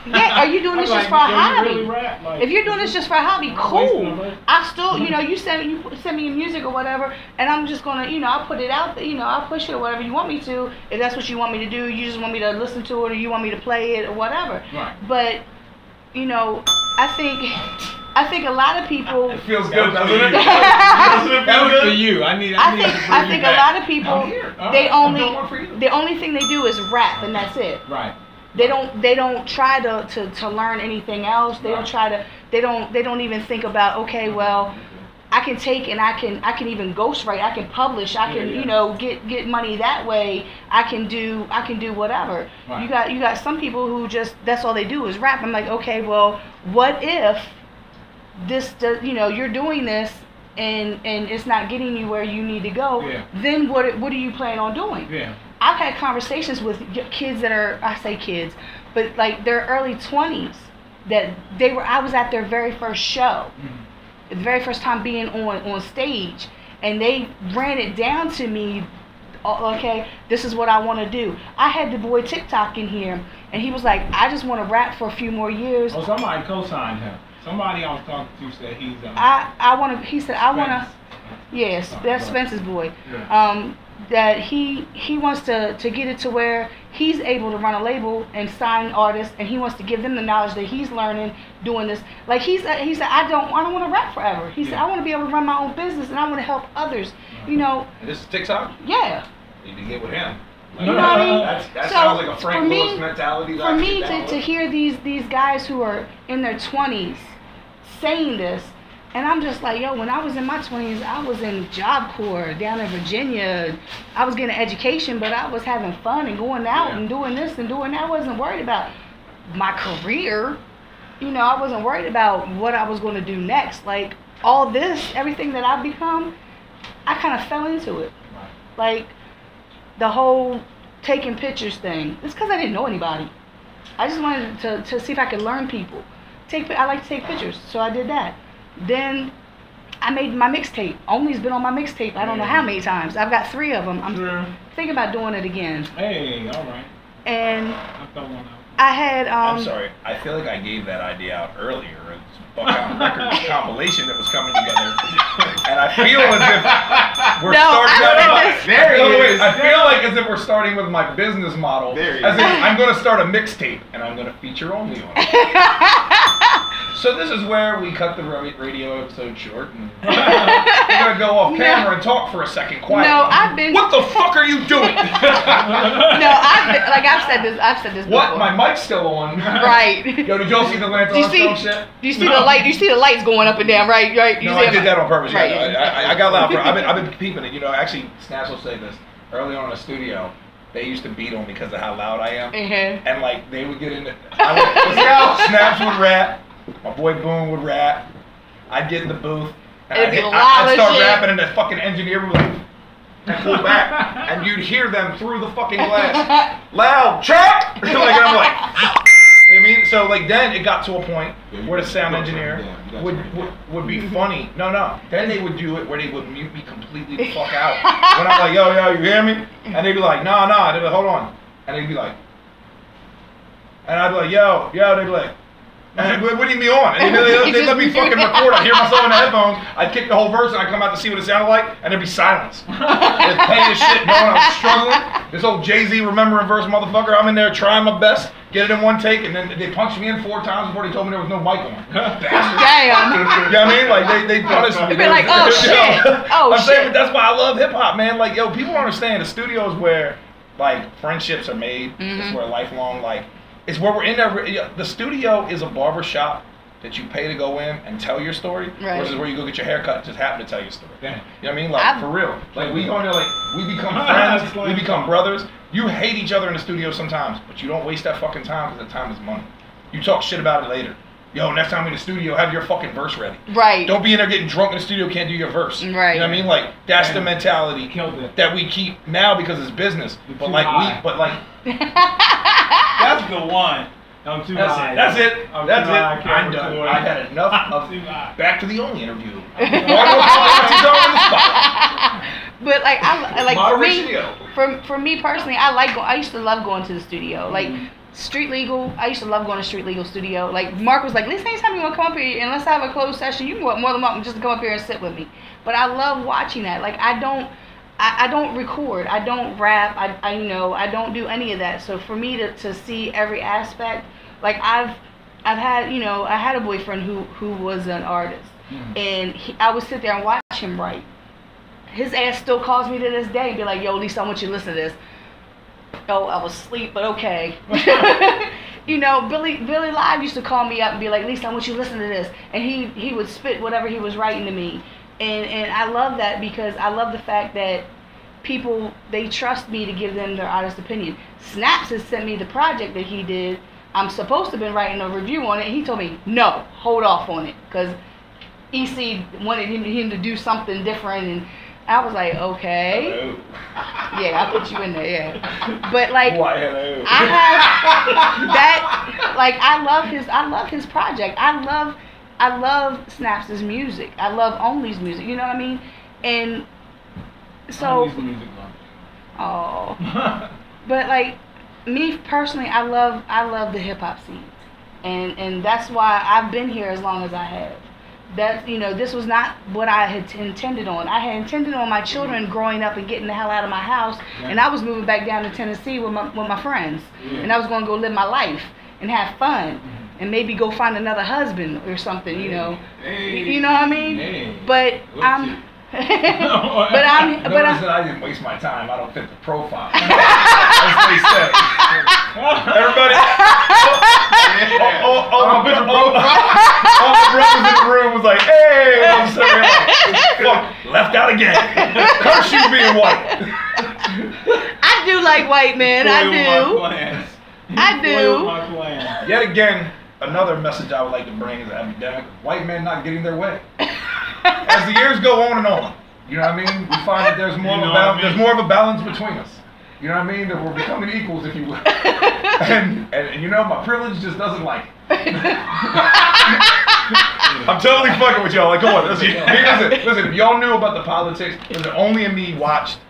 Yeah, are you doing this just for a hobby? Really rap? Like, if you're doing this just for a hobby, cool. I still, you send me your music or whatever, and I'm just gonna, I'll put it out there, I'll push it or whatever you want me to. If that's what you want me to do, you just want me to listen to it, or you want me to play it or whatever. Right. But, I think a lot of people. It feels good, doesn't it? That was for you. I think a lot of people the only thing they do is rap and that's it. Right. They don't try to learn anything else. They don't try to they don't even think about, okay, well, I can take and I can even ghostwrite, I can publish, I can get money that way. I can do whatever. Right. You got some people who just that's all they do is rap. I'm like, okay, well, what if this does, you're doing this and it's not getting you where you need to go, then what do you plan on doing? Yeah. I've had conversations with kids that are, I say kids, but like their early 20s that I was at their very first show, the very first time being on stage, and they ran it down to me, okay, this is what I want to do. I had the boy TikTok in here and he was like, I just want to rap for a few more years. Oh, somebody co-signed him. Somebody I was talking to said he's he said I want to, yes, that's Spence's boy. Yeah. That he wants to get it to where he's able to run a label and sign artists, and he wants to give them the knowledge that he's learning doing this. Like he said I don't want to rap forever. He said I want to be able to run my own business and I want to help others. And this is TikTok? Yeah. You need to get with him. You know what I mean? That sounds like a Frank Lewis mentality. For me to hear these guys who are in their 20s saying this, and I'm just like, yo, when I was in my 20s, I was in Job Corps down in Virginia. I was getting an education, but I was having fun and going out and doing this and doing that. I wasn't worried about my career. I wasn't worried about what I was going to do next. Like, all this, everything that I've become, I kind of fell into it. Like, the whole taking pictures thing. It's because I didn't know anybody. I just wanted to see if I could learn people. I like to take pictures, so I did that. Then I made my mixtape. Only's been on my mixtape I don't know how many times. I've got 3 of them. I'm thinking about doing it again. Hey, all right. And I thought one out. I had I'm sorry. I feel like I gave that idea out earlier. It's a Buckhound Records compilation that was coming together, and I feel as if we're starting. I feel like as if we're starting with my business model. There you as go. if I'm going to start a mixtape, and I'm going to feature only on it. So this is where we cut the radio episode short, and we're going to go off camera and talk for a second quietly. No, I've been. What the fuck are you doing? No, I've said this. What? Before. My mic's still on. Right. Yo, did y'all see the Lance Armstrong shit? Do you see the light? Do you see the lights going up and down? Right. No, I did that on purpose. Right. I got loud. I've been peeping it. Actually, Snaps will say this. Early on in the studio, they used to beat on me because of how loud I am. Mm-hmm. And like they would get into. Snaps would rap. My boy Boone would rap. I'd get in the booth. And It'd be I'd loud as start shit. rapping, and the fucking engineer would like, and pull back, and you'd hear them through the fucking glass. Loud, Chuck! Like, and I'm like, you know what I mean? So like then it got to a point where the sound engineer would be funny. No. Then they would do it where they would mute me completely the fuck out. When I'm like, yo, you hear me? And they'd be like, no. They'd be like, hold on. And they'd be like, and I'd be like, yo. They'd be like, and what do you mean on? And they let me fucking record. I hear myself in the headphones. I'd kick the whole verse and I'd come out to see what it sounded like, and there'd be silence. It's pain as shit, knowing I'm struggling. This old Jay-Z remembering verse motherfucker. I'm in there trying my best, get it in one take, and then they punched me in 4 times before they told me there was no mic on. Damn. You know what I mean? Like they punished me. You'd be like, oh shit. I'm saying, but that's why I love hip hop, man. Like, yo, people don't understand the studios where like friendships are made. It's where lifelong it's where we're in there. The studio is a barber shop that you pay to go in and tell your story, versus where you go get your hair cut and just happen to tell your story. You know what I mean? Like, for real. Like, we go in there, like, we become friends, we become brothers. You hate each other in the studio sometimes, but you don't waste that fucking time because the time is money. You talk shit about it later. Yo, next time in the studio, have your fucking verse ready. Right. Don't be in there getting drunk in the studio, can't do your verse. Right. You know what I mean? Like, that's the mentality that we keep now because it's business. But like, that's the one. I'm too high. That's it. I'm done. I had enough of Back to the Only interview. But like for me personally, I used to love going to the studio. Like Street Legal, I used to love going to Street Legal studio. Like Mark was like, "Listen, anytime you want to come up here and let's have a closed session, you more than welcome just to come up here and sit with me." But I love watching that. Like I don't record, I don't rap, I don't do any of that. So for me to see every aspect, like I've had, I had a boyfriend who was an artist, and I would sit there and watch him write. His ass still calls me to this day and be like, "Yo, Lisa, I want you to listen to this." Oh, I was asleep, but okay. Billy Live used to call me up and be like, "Lisa, I want you to listen to this," and he would spit whatever he was writing to me. And I love that because I love the fact that people, they trust me to give them their honest opinion. Snaps has sent me the project that he did. I'm supposed to have been writing a review on it, and he told me, no, hold off on it, because EC wanted him to do something different, and I was like, okay. Hello. Yeah, I put you in there, yeah. But like, I have that, like, I love his project. I love Snaps' music. I love Only's music. You know what I mean? And so, but like me personally, I love the hip hop scene, and that's why I've been here as long as I have. That this was not what I had intended on. I had intended on my children growing up and getting the hell out of my house, and I was moving back down to Tennessee with my friends, and I was going to go live my life and have fun. And maybe go find another husband or something, you know what I mean? But I'm, I didn't waste my time. I don't fit the profile. That's what he said. Everybody, all the brothers in the room was like, "Hey," fuck, left out again. Curse you being white. I do like white men. I do. Yet again. Another message I would like to bring is the epidemic of white men not getting their way. As the years go on and on, you know what I mean? We find that there's more of a balance between us. You know what I mean? That we're becoming equals, if you will. And my privilege just doesn't like it. I'm totally fucking with y'all. Like, come on, listen. If y'all knew about the politics, only in me watched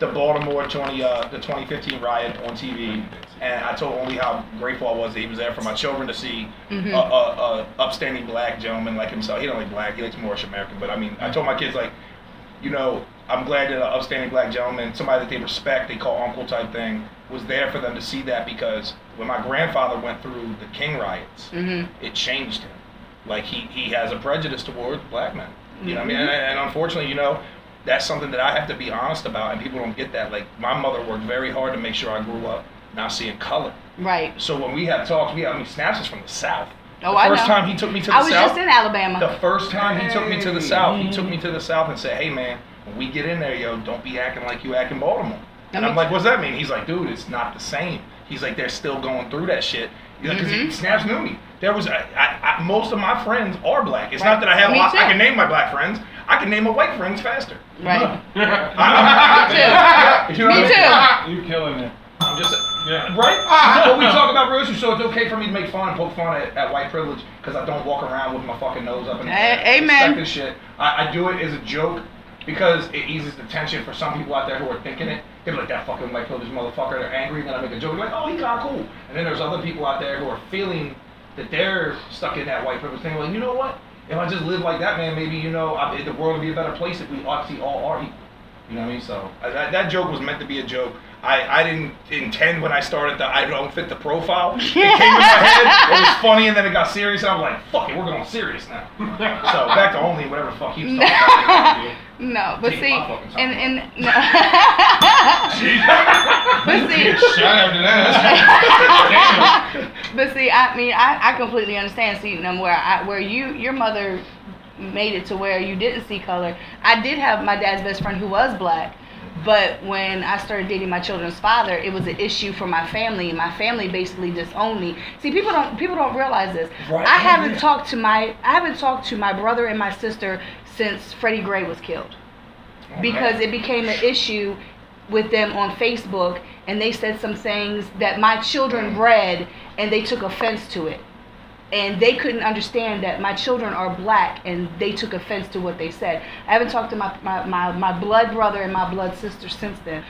the Baltimore 2015 riot on TV, and I told Only how grateful I was that he was there for my children to see a upstanding black gentleman like himself. He don't like black, he likes Moorish American, but I mean, I told my kids, like, I'm glad that an upstanding black gentleman, somebody that they respect, they call uncle type thing, was there for them to see that, because when my grandfather went through the King riots, it changed him. Like, he has a prejudice towards black men. You know what I mean? And unfortunately, that's something that I have to be honest about, and people don't get that. Like, my mother worked very hard to make sure I grew up not seeing color. Right. So when we have talks, Snaps is from the South. Oh, I know. The first time he took me to the South. I was just in Alabama. The first time he took me to the South, he took me to the South and said, "Hey man, when we get in there, don't be acting like you act in Baltimore." And I'm like, "What's that mean?" He's like, "Dude, it's not the same." He's like, "They're still going through that shit." Because Snaps knew me. There was most of my friends are black. It's not that I have. Me too. I can name my black friends. I can name my white friends faster. Right. Me Me too. You killing it. I'm just right. But we talk about real issues, so it's okay for me to make fun and poke fun at white privilege because I don't walk around with my fucking nose up in the air. Amen. This shit. I do it as a joke because it eases the tension for some people out there who are thinking it. They're like, that fucking white privilege motherfucker. They're angry, and then I make a joke like, oh, he's kind of cool. And then there's other people out there who are feeling that they're stuck in that white privilege thing. Like, you know what? If I just live like that, man, maybe, you know, the world would be a better place if we obviously all are equal. You know what I mean? So that joke was meant to be a joke. I didn't intend when I started that I don't fit the profile. It came in my head, it was funny, and then it got serious, and I'm like, fuck it, we're going serious now. So back to only whatever the fuck he was talking about. No, but see, no. but see, Shout out to that. but see, I mean, I completely understand. See, where your mother made it to where you didn't see color. I did have my dad's best friend who was black, but when I started dating my children's father, it was an issue for my family. My family basically disowned me. See, people don't realize this. Right. I haven't talked to my brother and my sister since Freddie Gray was killed, because it became an issue with them on Facebook, and they said some things that my children read, and they took offense to it. And they couldn't understand that my children are black, and they took offense to what they said. I haven't talked to my blood brother and my blood sister since then.